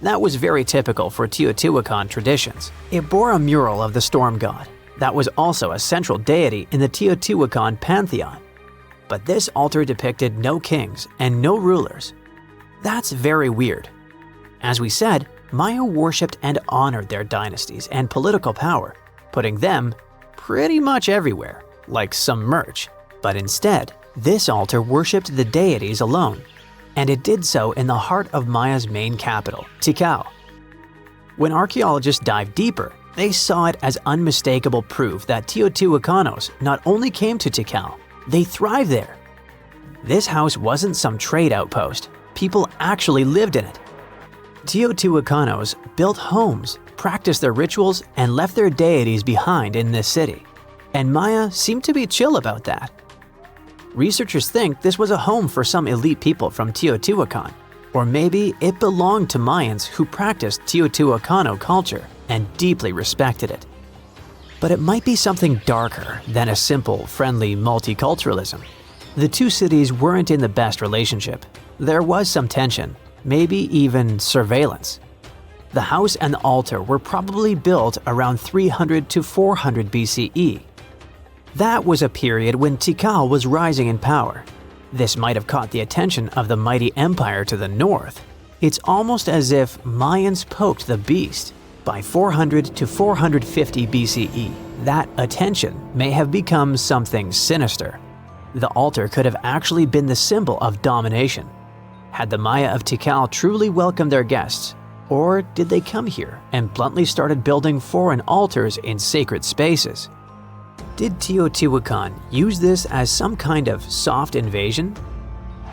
That was very typical for Teotihuacan traditions. It bore a mural of the storm god that was also a central deity in the Teotihuacan pantheon. But this altar depicted no kings and no rulers. That's very weird. As we said, Maya worshipped and honored their dynasties and political power, putting them pretty much everywhere, like some merch. But instead, this altar worshipped the deities alone, and it did so in the heart of Maya's main capital, Tikal. When archaeologists dived deeper, they saw it as unmistakable proof that Teotihuacanos not only came to Tikal, they thrived there. This house wasn't some trade outpost. People actually lived in it. Teotihuacanos built homes, practiced their rituals, and left their deities behind in this city. And Maya seemed to be chill about that. Researchers think this was a home for some elite people from Teotihuacan, or maybe it belonged to Mayans who practiced Teotihuacano culture and deeply respected it. But it might be something darker than a simple, friendly multiculturalism. The two cities weren't in the best relationship. There was some tension, maybe even surveillance. The house and the altar were probably built around 300 to 400 BCE. That was a period when Tikal was rising in power. This might have caught the attention of the mighty empire to the north. It's almost as if Mayans poked the beast. By 400 to 450 BCE, that attention may have become something sinister. The altar could have actually been the symbol of domination. Had the Maya of Tikal truly welcomed their guests, or did they come here and bluntly started building foreign altars in sacred spaces? Did Teotihuacan use this as some kind of soft invasion?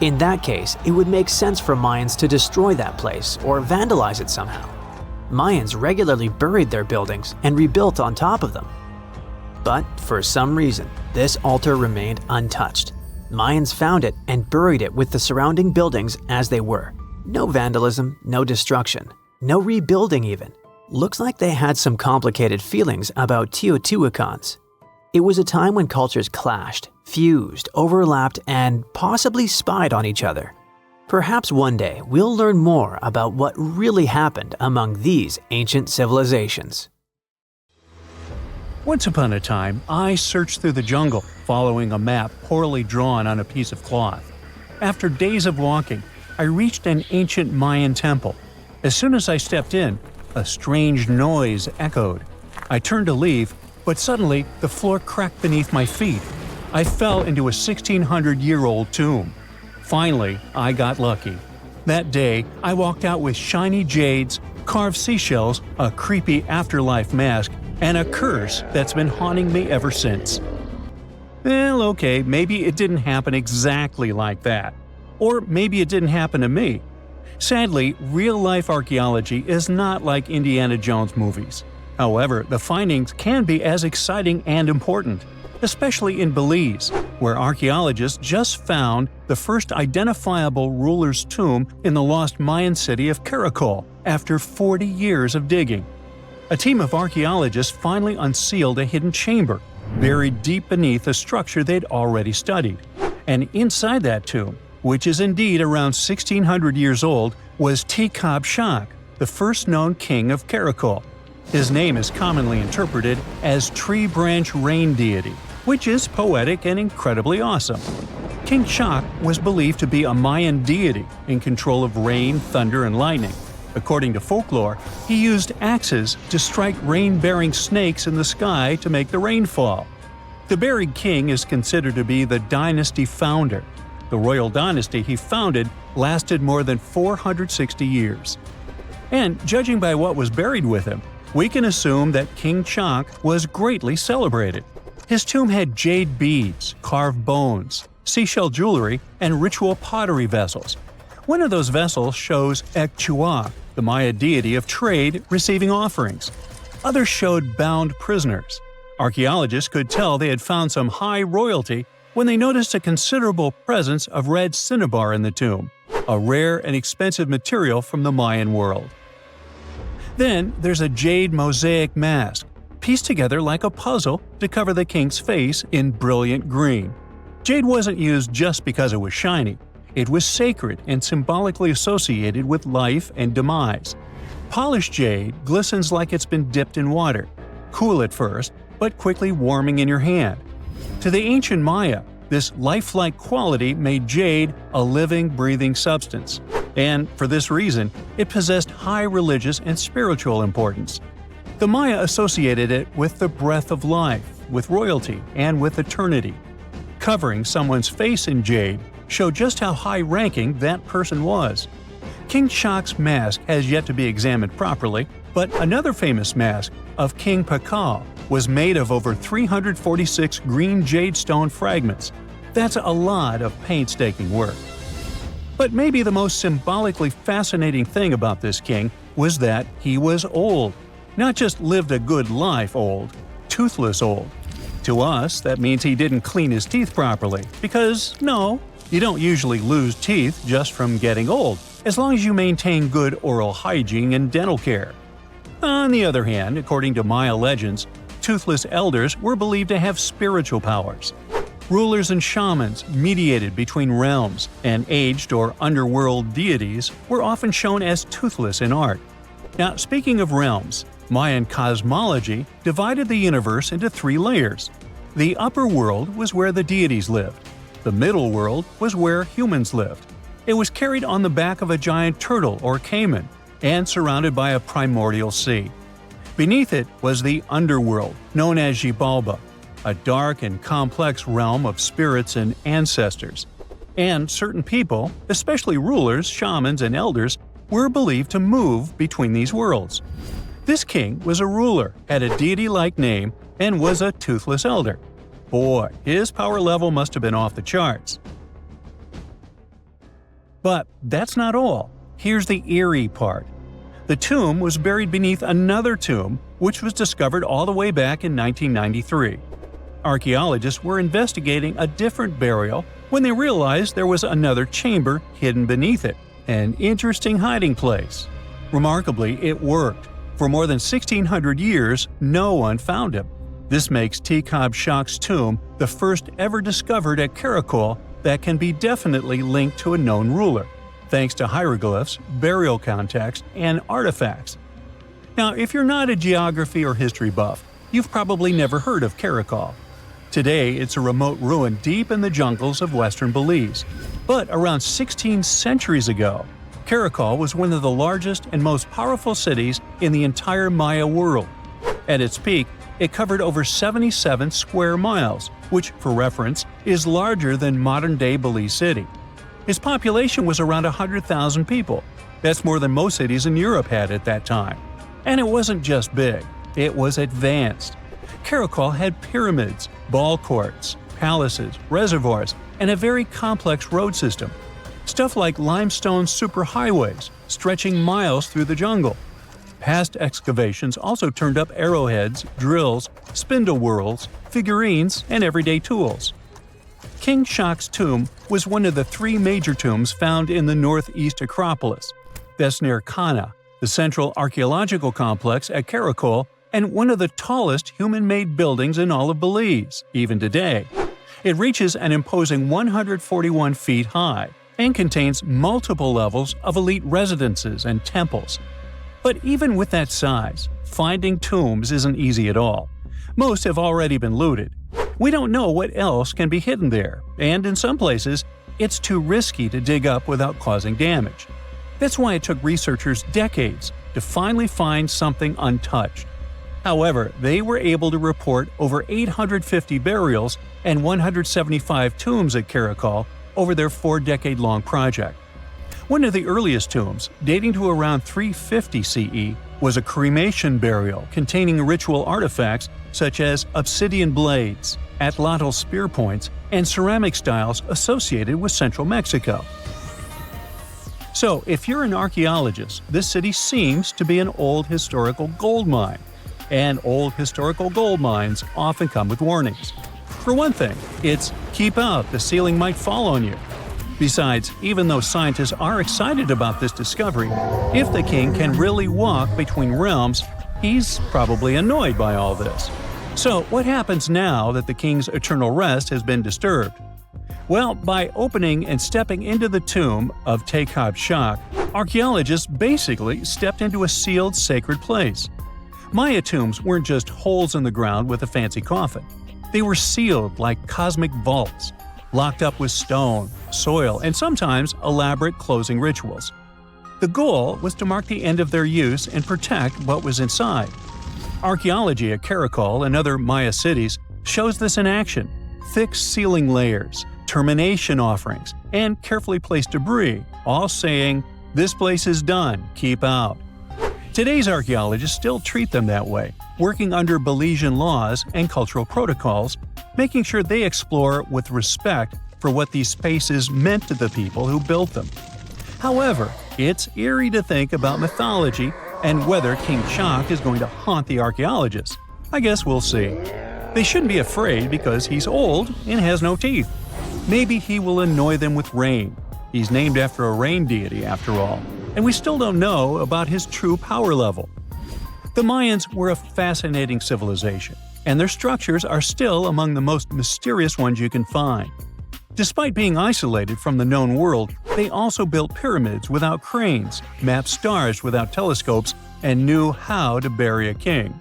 In that case, it would make sense for Mayans to destroy that place or vandalize it somehow. Mayans regularly buried their buildings and rebuilt on top of them. But for some reason, this altar remained untouched. Mayans found it and buried it with the surrounding buildings as they were. No vandalism, no destruction, no rebuilding even. Looks like they had some complicated feelings about Teotihuacans. It was a time when cultures clashed, fused, overlapped, and possibly spied on each other. Perhaps one day we'll learn more about what really happened among these ancient civilizations. Once upon a time, I searched through the jungle, following a map poorly drawn on a piece of cloth. After days of walking, I reached an ancient Mayan temple. As soon as I stepped in, a strange noise echoed. I turned to leave, but suddenly the floor cracked beneath my feet. I fell into a 1600-year-old tomb. Finally, I got lucky. That day, I walked out with shiny jades, carved seashells, a creepy afterlife mask, and a curse that's been haunting me ever since. Well, okay, maybe it didn't happen exactly like that. Or maybe it didn't happen to me. Sadly, real-life archaeology is not like Indiana Jones movies. However, the findings can be as exciting and important, especially in Belize, where archaeologists just found the first identifiable ruler's tomb in the lost Mayan city of Caracol after 40 years of digging. A team of archaeologists finally unsealed a hidden chamber, buried deep beneath a structure they'd already studied. And inside that tomb, which is indeed around 1600 years old, was Tikab Shak, the first known king of Caracol. His name is commonly interpreted as Tree Branch Rain Deity, which is poetic and incredibly awesome. King Shak was believed to be a Mayan deity in control of rain, thunder, and lightning. According to folklore, he used axes to strike rain-bearing snakes in the sky to make the rain fall. The buried king is considered to be the dynasty founder. The royal dynasty he founded lasted more than 460 years. And judging by what was buried with him, we can assume that King Shak was greatly celebrated. His tomb had jade beads, carved bones, seashell jewelry, and ritual pottery vessels. One of those vessels shows Ekchua, the Maya deity of trade, receiving offerings. Others showed bound prisoners. Archaeologists could tell they had found some high royalty when they noticed a considerable presence of red cinnabar in the tomb, a rare and expensive material from the Mayan world. Then there's a jade mosaic mask, pieced together like a puzzle to cover the king's face in brilliant green. Jade wasn't used just because it was shiny. It was sacred and symbolically associated with life and demise. Polished jade glistens like it's been dipped in water, cool at first, but quickly warming in your hand. To the ancient Maya, this lifelike quality made jade a living, breathing substance. And for this reason, it possessed high religious and spiritual importance. The Maya associated it with the breath of life, with royalty, and with eternity. Covering someone's face in jade showed just how high-ranking that person was. King Shak's mask has yet to be examined properly, but another famous mask of King Pakal was made of over 346 green jade stone fragments. That's a lot of painstaking work. But maybe the most symbolically fascinating thing about this king was that he was old. Not just lived a good life old, toothless old. To us, that means he didn't clean his teeth properly, because no, you don't usually lose teeth just from getting old, as long as you maintain good oral hygiene and dental care. On the other hand, according to Maya legends, toothless elders were believed to have spiritual powers. Rulers and shamans mediated between realms, and aged or underworld deities were often shown as toothless in art. Now, speaking of realms, Mayan cosmology divided the universe into three layers. The upper world was where the deities lived. The middle world was where humans lived. It was carried on the back of a giant turtle or caiman, and surrounded by a primordial sea. Beneath it was the underworld, known as Xibalba, a dark and complex realm of spirits and ancestors. And certain people, especially rulers, shamans, and elders, were believed to move between these worlds. This king was a ruler, had a deity-like name, and was a toothless elder. Boy, his power level must have been off the charts. But that's not all. Here's the eerie part. The tomb was buried beneath another tomb, which was discovered all the way back in 1993. Archaeologists were investigating a different burial when they realized there was another chamber hidden beneath it, an interesting hiding place. Remarkably, it worked. For more than 1,600 years, no one found him. This makes Tikab Shak's tomb the first ever discovered at Caracol that can be definitely linked to a known ruler. thanks to hieroglyphs, burial context, and artifacts. Now, if you're not a geography or history buff, you've probably never heard of Karakol. Today, it's a remote ruin deep in the jungles of western Belize. But around 16 centuries ago, Karakol was one of the largest and most powerful cities in the entire Maya world. At its peak, it covered over 77 square miles, which, for reference, is larger than modern-day Belize City. Its population was around 100,000 people. That's more than most cities in Europe had at that time. And it wasn't just big, it was advanced. Karakol had pyramids, ball courts, palaces, reservoirs, and a very complex road system. Stuff like limestone superhighways stretching miles through the jungle. Past excavations also turned up arrowheads, drills, spindle whorls, figurines, and everyday tools. King Shak's tomb was one of the 3 major tombs found in the northeast Acropolis. That's near Kana, the central archaeological complex at Karakol, and one of the tallest human-made buildings in all of Belize, even today. It reaches an imposing 141 feet high and contains multiple levels of elite residences and temples. But even with that size, finding tombs isn't easy at all. Most have already been looted. We don't know what else can be hidden there, and in some places, it's too risky to dig up without causing damage. That's why it took researchers decades to finally find something untouched. However, they were able to report over 850 burials and 175 tombs at Karakol over their 4-decade-long project. One of the earliest tombs, dating to around 350 CE, was a cremation burial containing ritual artifacts such as obsidian blades, atlatl spear points, and ceramic styles associated with central Mexico. So, if you're an archaeologist, this city seems to be an old historical gold mine. And old historical gold mines often come with warnings. For one thing, it's "keep out, the ceiling might fall on you." Besides, even though scientists are excited about this discovery, if the king can really walk between realms, he's probably annoyed by all this. So, what happens now that the king's eternal rest has been disturbed? Well, by opening and stepping into the tomb of Tekhab Shak, archaeologists basically stepped into a sealed sacred place. Maya tombs weren't just holes in the ground with a fancy coffin. They were sealed like cosmic vaults, locked up with stone, soil, and sometimes elaborate closing rituals. The goal was to mark the end of their use and protect what was inside. Archaeology at Karakol and other Maya cities shows this in action: thick ceiling layers, termination offerings, and carefully placed debris, all saying, "This place is done, keep out." Today's archaeologists still treat them that way, working under Belizean laws and cultural protocols, making sure they explore with respect for what these spaces meant to the people who built them. However, it's eerie to think about mythology and whether King Shak is going to haunt the archaeologists. I guess we'll see. They shouldn't be afraid because he's old and has no teeth. Maybe he will annoy them with rain. He's named after a rain deity, after all, and we still don't know about his true power level. The Mayans were a fascinating civilization, and their structures are still among the most mysterious ones you can find. Despite being isolated from the known world, they also built pyramids without cranes, mapped stars without telescopes, and knew how to bury a king.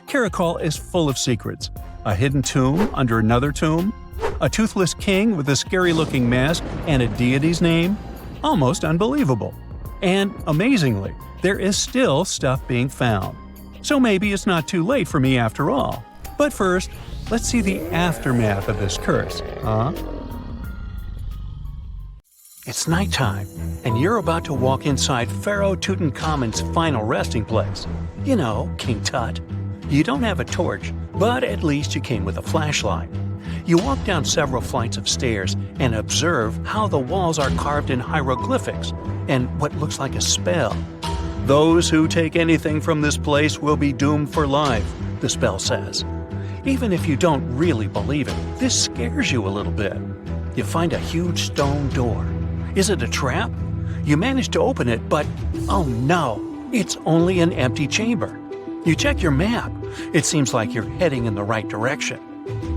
Karakol is full of secrets: a hidden tomb under another tomb, a toothless king with a scary-looking mask and a deity's name. Almost unbelievable. And amazingly, there is still stuff being found. So maybe it's not too late for me after all. But first, let's see the aftermath of this curse, huh? It's nighttime, and you're about to walk inside Pharaoh Tutankhamun's final resting place. You know, King Tut. You don't have a torch, but at least you came with a flashlight. You walk down several flights of stairs and observe how the walls are carved in hieroglyphics and what looks like a spell. "Those who take anything from this place will be doomed for life," the spell says. Even if you don't really believe it, this scares you a little bit. You find a huge stone door. Is it a trap? You manage to open it, but oh no, it's only an empty chamber. You check your map. It seems like you're heading in the right direction.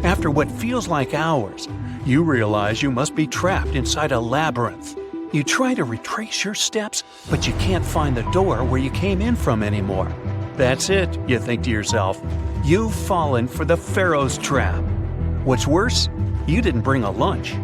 After what feels like hours, you realize you must be trapped inside a labyrinth. You try to retrace your steps, but you can't find the door where you came in from anymore. That's it, you think to yourself. You've fallen for the Pharaoh's trap. What's worse, you didn't bring a lunch.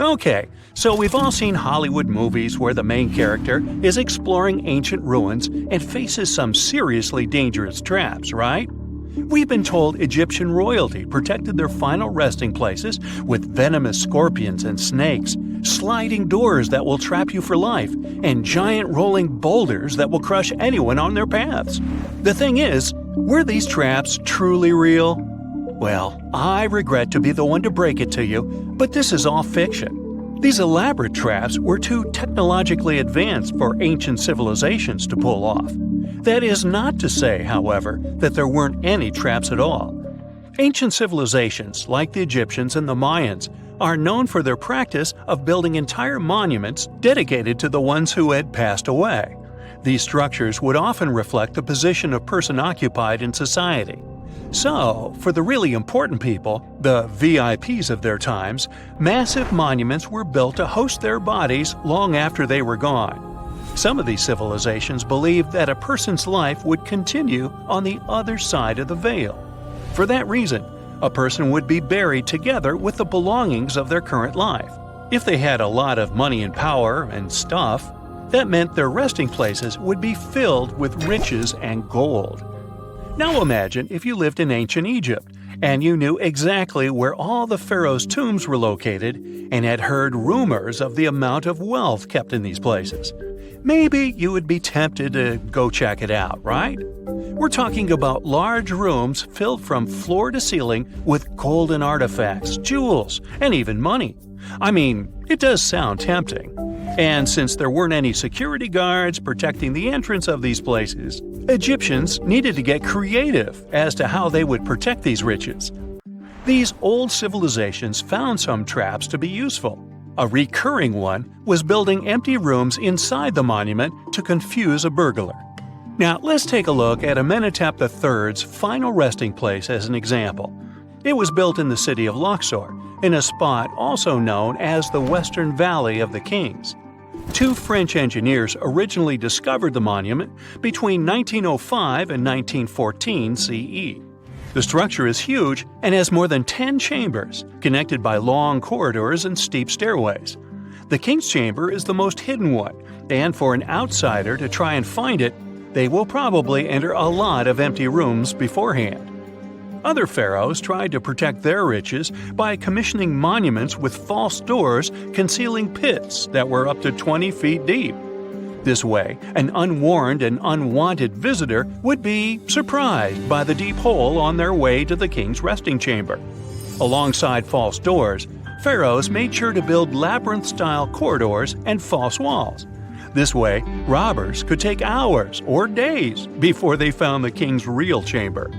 Okay, so we've all seen Hollywood movies where the main character is exploring ancient ruins and faces some seriously dangerous traps, right? We've been told Egyptian royalty protected their final resting places with venomous scorpions and snakes, sliding doors that will trap you for life, and giant rolling boulders that will crush anyone on their paths. The thing is, were these traps truly real? Well, I regret to be the one to break it to you, but this is all fiction. These elaborate traps were too technologically advanced for ancient civilizations to pull off. That is not to say, however, that there weren't any traps at all. Ancient civilizations, like the Egyptians and the Mayans, are known for their practice of building entire monuments dedicated to the ones who had passed away. These structures would often reflect the position of person occupied in society. So, for the really important people, the VIPs of their times, massive monuments were built to host their bodies long after they were gone. Some of these civilizations believed that a person's life would continue on the other side of the veil. For that reason, a person would be buried together with the belongings of their current life. If they had a lot of money and power and stuff, that meant their resting places would be filled with riches and gold. Now imagine if you lived in ancient Egypt and you knew exactly where all the pharaohs' tombs were located and had heard rumors of the amount of wealth kept in these places. Maybe you would be tempted to go check it out, right? We're talking about large rooms filled from floor to ceiling with golden artifacts, jewels, and even money. I mean, it does sound tempting. And since there weren't any security guards protecting the entrance of these places, Egyptians needed to get creative as to how they would protect these riches. These old civilizations found some traps to be useful. A recurring one was building empty rooms inside the monument to confuse a burglar. Now, let's take a look at Amenhotep III's final resting place as an example. It was built in the city of Luxor, in a spot also known as the Western Valley of the Kings. Two French engineers originally discovered the monument between 1905 and 1914 CE. The structure is huge and has more than 10 chambers, connected by long corridors and steep stairways. The King's Chamber is the most hidden one, and for an outsider to try and find it, they will probably enter a lot of empty rooms beforehand. Other pharaohs tried to protect their riches by commissioning monuments with false doors concealing pits that were up to 20 feet deep. This way, an unwarned and unwanted visitor would be surprised by the deep hole on their way to the king's resting chamber. Alongside false doors, pharaohs made sure to build labyrinth-style corridors and false walls. This way, robbers could take hours or days before they found the king's real chamber.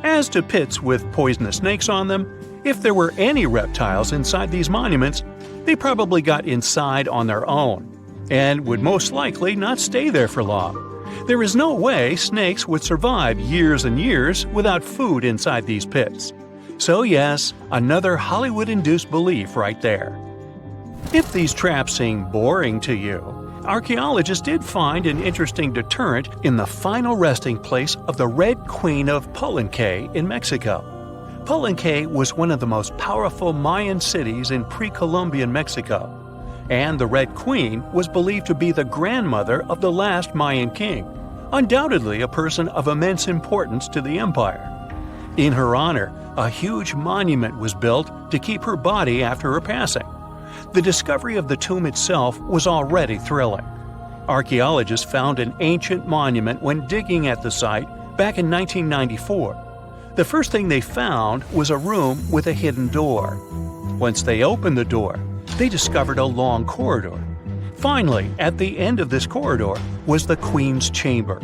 As to pits with poisonous snakes on them, if there were any reptiles inside these monuments, they probably got inside on their own and would most likely not stay there for long. There is no way snakes would survive years and years without food inside these pits. So yes, another Hollywood-induced belief right there. If these traps seem boring to you, archaeologists did find an interesting deterrent in the final resting place of the Red Queen of Palenque in Mexico. Palenque was one of the most powerful Mayan cities in pre-Columbian Mexico, and the Red Queen was believed to be the grandmother of the last Mayan king, undoubtedly a person of immense importance to the empire. In her honor, a huge monument was built to keep her body after her passing. The discovery of the tomb itself was already thrilling. Archaeologists found an ancient monument when digging at the site back in 1994. The first thing they found was a room with a hidden door. Once they opened the door, they discovered a long corridor. Finally, at the end of this corridor was the Queen's chamber.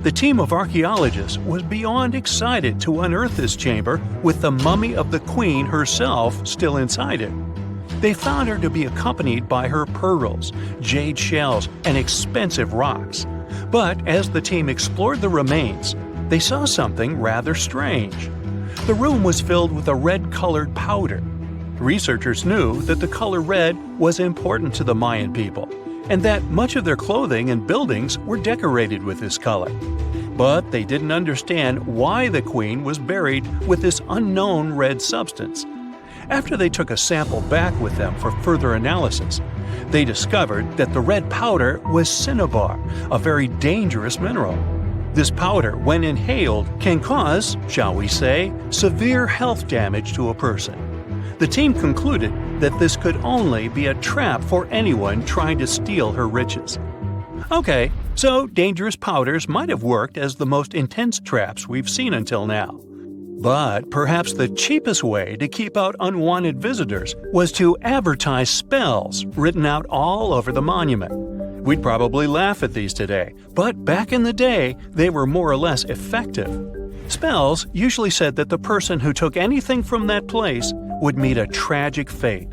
The team of archaeologists was beyond excited to unearth this chamber with the mummy of the Queen herself still inside it. They found her to be accompanied by her pearls, jade shells, and expensive rocks. But as the team explored the remains, they saw something rather strange. The room was filled with a red-colored powder. Researchers knew that the color red was important to the Mayan people, and that much of their clothing and buildings were decorated with this color. But they didn't understand why the queen was buried with this unknown red substance. After they took a sample back with them for further analysis, they discovered that the red powder was cinnabar, a very dangerous mineral. This powder, when inhaled, can cause, shall we say, severe health damage to a person. The team concluded that this could only be a trap for anyone trying to steal her riches. Okay, so dangerous powders might have worked as the most intense traps we've seen until now. But perhaps the cheapest way to keep out unwanted visitors was to advertise spells written out all over the monument. We'd probably laugh at these today, but back in the day, they were more or less effective. Spells usually said that the person who took anything from that place would meet a tragic fate.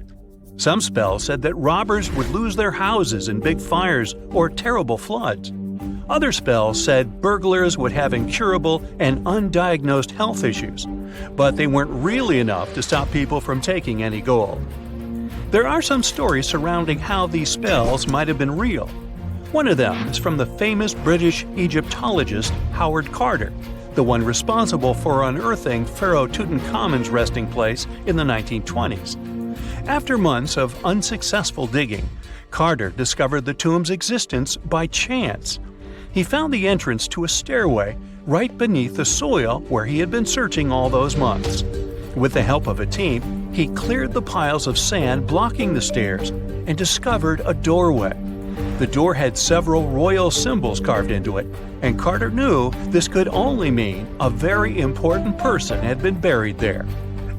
Some spells said that robbers would lose their houses in big fires or terrible floods. Other spells said burglars would have incurable and undiagnosed health issues, but they weren't really enough to stop people from taking any gold. There are some stories surrounding how these spells might have been real. One of them is from the famous British Egyptologist Howard Carter, the one responsible for unearthing Pharaoh Tutankhamun's resting place in the 1920s. After months of unsuccessful digging, Carter discovered the tomb's existence by chance. He found the entrance to a stairway right beneath the soil where he had been searching all those months. With the help of a team, he cleared the piles of sand blocking the stairs and discovered a doorway. The door had several royal symbols carved into it, and Carter knew this could only mean a very important person had been buried there.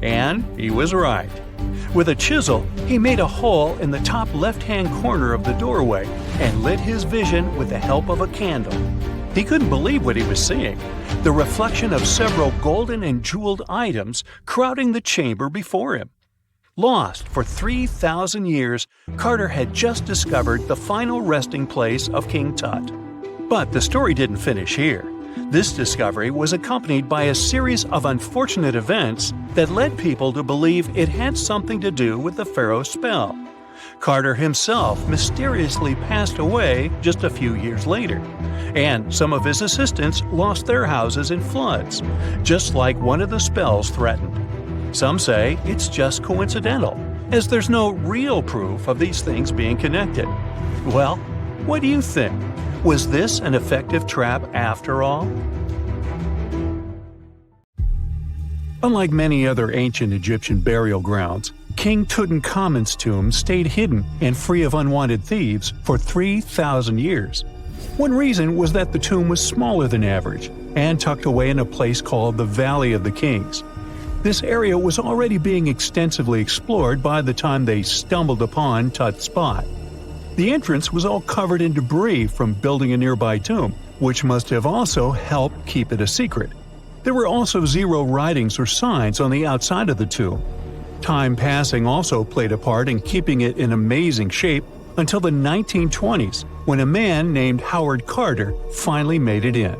And he was right. With a chisel, he made a hole in the top left-hand corner of the doorway and lit his vision with the help of a candle. He couldn't believe what he was seeing, the reflection of several golden and jeweled items crowding the chamber before him. Lost for 3,000 years, Carter had just discovered the final resting place of King Tut. But the story didn't finish here. This discovery was accompanied by a series of unfortunate events that led people to believe it had something to do with the pharaoh's spell. Carter himself mysteriously passed away just a few years later, and some of his assistants lost their houses in floods, just like one of the spells threatened. Some say it's just coincidental, as there's no real proof of these things being connected. Well, what do you think? Was this an effective trap after all? Unlike many other ancient Egyptian burial grounds, King Tutankhamun's tomb stayed hidden and free of unwanted thieves for 3,000 years. One reason was that the tomb was smaller than average and tucked away in a place called the Valley of the Kings. This area was already being extensively explored by the time they stumbled upon Tut's spot. The entrance was all covered in debris from building a nearby tomb, which must have also helped keep it a secret. There were also zero writings or signs on the outside of the tomb. Time passing also played a part in keeping it in amazing shape until the 1920s, when a man named Howard Carter finally made it in.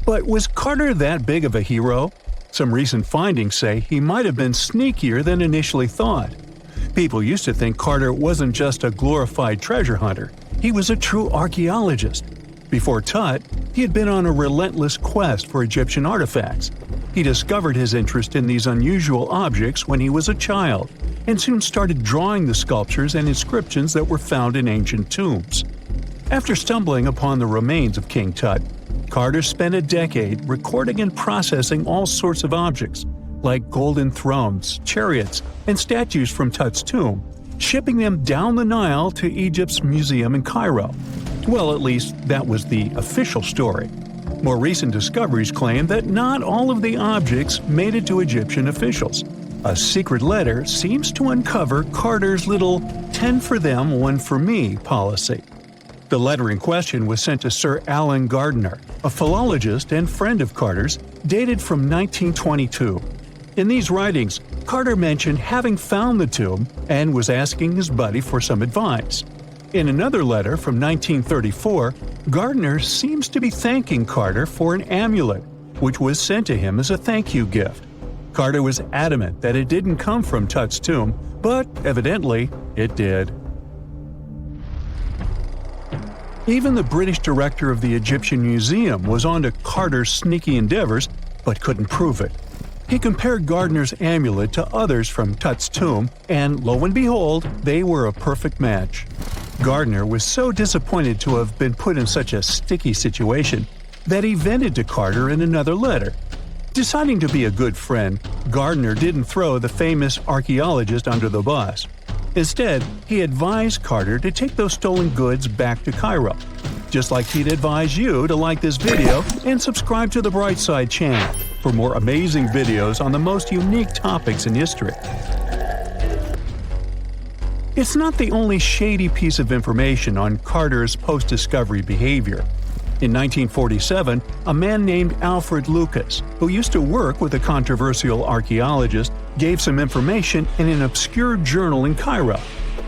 But was Carter that big of a hero? Some recent findings say he might have been sneakier than initially thought. People used to think Carter wasn't just a glorified treasure hunter, he was a true archaeologist. Before Tut, he had been on a relentless quest for Egyptian artifacts. He discovered his interest in these unusual objects when he was a child, and soon started drawing the sculptures and inscriptions that were found in ancient tombs. After stumbling upon the remains of King Tut, Carter spent a decade recording and processing all sorts of objects, like golden thrones, chariots, and statues from Tut's tomb, shipping them down the Nile to Egypt's museum in Cairo. Well, at least that was the official story. More recent discoveries claim that not all of the objects made it to Egyptian officials. A secret letter seems to uncover Carter's little 10 for them, 1 for me policy. The letter in question was sent to Sir Alan Gardiner, a philologist and friend of Carter's, dated from 1922. In these writings, Carter mentioned having found the tomb and was asking his buddy for some advice. In another letter from 1934, Gardiner seems to be thanking Carter for an amulet, which was sent to him as a thank you gift. Carter was adamant that it didn't come from Tut's tomb, but evidently it did. Even the British director of the Egyptian Museum was onto Carter's sneaky endeavors, but couldn't prove it. He compared Gardner's amulet to others from Tut's tomb, and lo and behold, they were a perfect match. Gardner was so disappointed to have been put in such a sticky situation that he vented to Carter in another letter. Deciding to be a good friend, Gardner didn't throw the famous archaeologist under the bus. Instead, he advised Carter to take those stolen goods back to Cairo, just like he'd advise you to like this video and subscribe to the Brightside channel for more amazing videos on the most unique topics in history. It's not the only shady piece of information on Carter's post-discovery behavior. In 1947, a man named Alfred Lucas, who used to work with a controversial archaeologist, gave some information in an obscure journal in Cairo.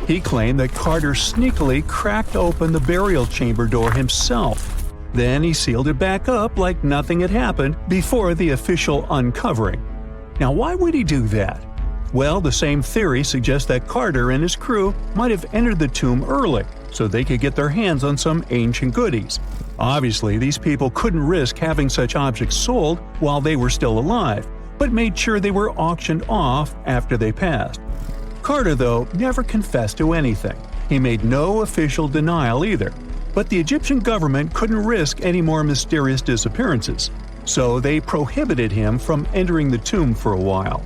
He claimed that Carter sneakily cracked open the burial chamber door himself. Then he sealed it back up like nothing had happened before the official uncovering. Now, why would he do that? Well, the same theory suggests that Carter and his crew might have entered the tomb early so they could get their hands on some ancient goodies. Obviously, these people couldn't risk having such objects sold while they were still alive, but made sure they were auctioned off after they passed. Carter, though, never confessed to anything. He made no official denial either, but the Egyptian government couldn't risk any more mysterious disappearances, so they prohibited him from entering the tomb for a while.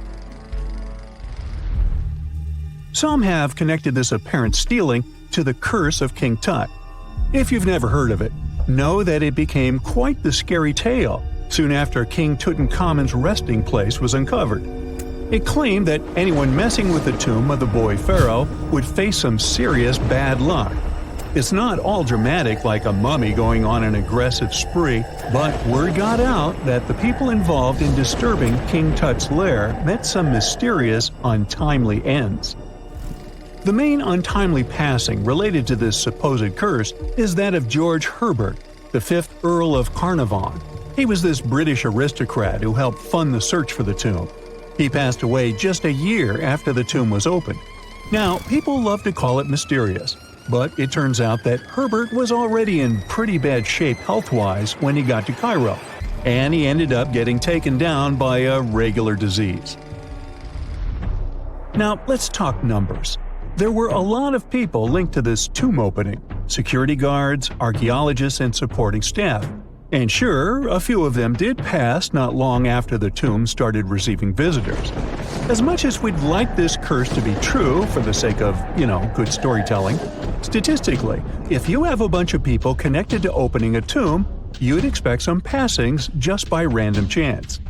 Some have connected this apparent stealing to the curse of King Tut. If you've never heard of it, know that it became quite the scary tale soon after King Tutankhamun's resting place was uncovered. It claimed that anyone messing with the tomb of the boy pharaoh would face some serious bad luck. It's not all dramatic like a mummy going on an aggressive spree, but word got out that the people involved in disturbing King Tut's lair met some mysterious, untimely ends. The main untimely passing related to this supposed curse is that of George Herbert, the 5th Earl of Carnarvon. He was this British aristocrat who helped fund the search for the tomb. He passed away just a year after the tomb was opened. Now, people love to call it mysterious, but it turns out that Herbert was already in pretty bad shape health-wise when he got to Cairo, and he ended up getting taken down by a regular disease. Now, let's talk numbers. There were a lot of people linked to this tomb opening – security guards, archaeologists, and supporting staff. And sure, a few of them did pass not long after the tomb started receiving visitors. As much as we'd like this curse to be true for the sake of, good storytelling, statistically, if you have a bunch of people connected to opening a tomb, you'd expect some passings just by random chance.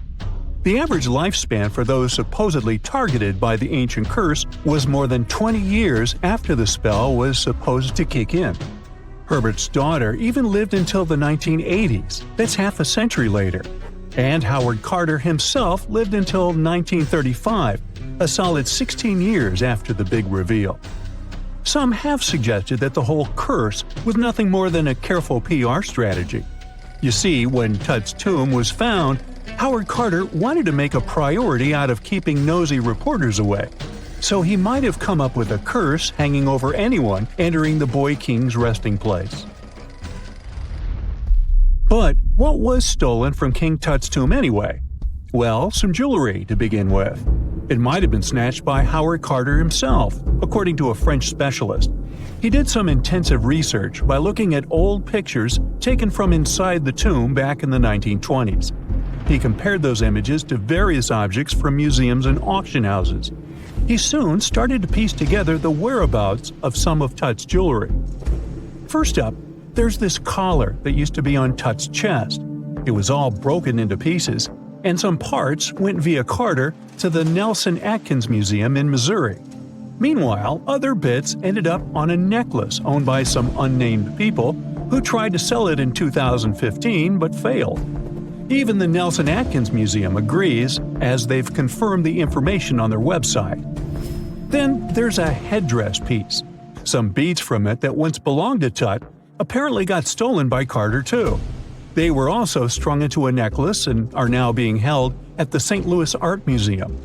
The average lifespan for those supposedly targeted by the ancient curse was more than 20 years after the spell was supposed to kick in. Herbert's daughter even lived until the 1980s, that's half a century later. And Howard Carter himself lived until 1935, a solid 16 years after the big reveal. Some have suggested that the whole curse was nothing more than a careful PR strategy. You see, when Tut's tomb was found, Howard Carter wanted to make a priority out of keeping nosy reporters away, so he might have come up with a curse hanging over anyone entering the boy king's resting place. But what was stolen from King Tut's tomb anyway? Well, some jewelry to begin with. It might have been snatched by Howard Carter himself, according to a French specialist. He did some intensive research by looking at old pictures taken from inside the tomb back in the 1920s. He compared those images to various objects from museums and auction houses. He soon started to piece together the whereabouts of some of Tut's jewelry. First up, there's this collar that used to be on Tut's chest. It was all broken into pieces, and some parts went via Carter to the Nelson Atkins Museum in Missouri. Meanwhile, other bits ended up on a necklace owned by some unnamed people who tried to sell it in 2015 but failed. Even the Nelson Atkins Museum agrees, as they've confirmed the information on their website. Then there's a headdress piece. Some beads from it that once belonged to Tut apparently got stolen by Carter too. They were also strung into a necklace and are now being held at the St. Louis Art Museum.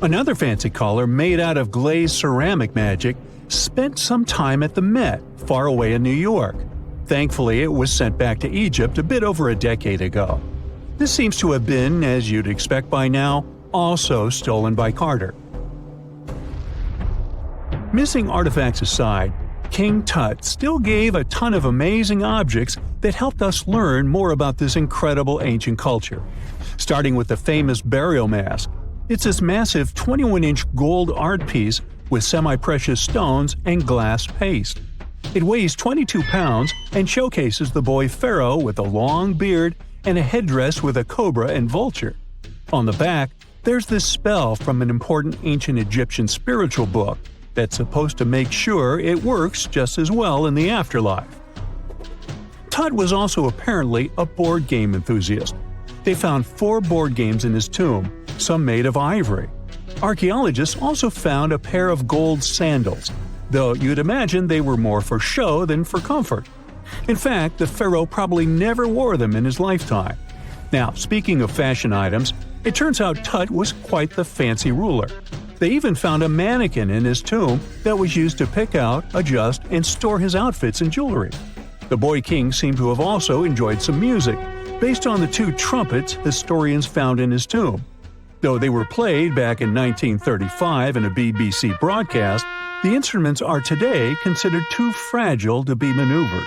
Another fancy collar made out of glazed ceramic magic spent some time at the Met, far away in New York. Thankfully, it was sent back to Egypt a bit over a decade ago. This seems to have been, as you'd expect by now, also stolen by Carter. Missing artifacts aside, King Tut still gave a ton of amazing objects that helped us learn more about this incredible ancient culture. Starting with the famous burial mask. It's this massive 21-inch gold art piece with semi-precious stones and glass paste. It weighs 22 pounds and showcases the boy pharaoh with a long beard and a headdress with a cobra and vulture. On the back, there's this spell from an important ancient Egyptian spiritual book that's supposed to make sure it works just as well in the afterlife. Tut was also apparently a board game enthusiast. They found 4 board games in his tomb, some made of ivory. Archaeologists also found a pair of gold sandals, though you'd imagine they were more for show than for comfort. In fact, the pharaoh probably never wore them in his lifetime. Now, speaking of fashion items, it turns out Tut was quite the fancy ruler. They even found a mannequin in his tomb that was used to pick out, adjust, and store his outfits and jewelry. The boy king seemed to have also enjoyed some music, based on the 2 trumpets historians found in his tomb. Though they were played back in 1935 in a BBC broadcast, the instruments are today considered too fragile to be maneuvered.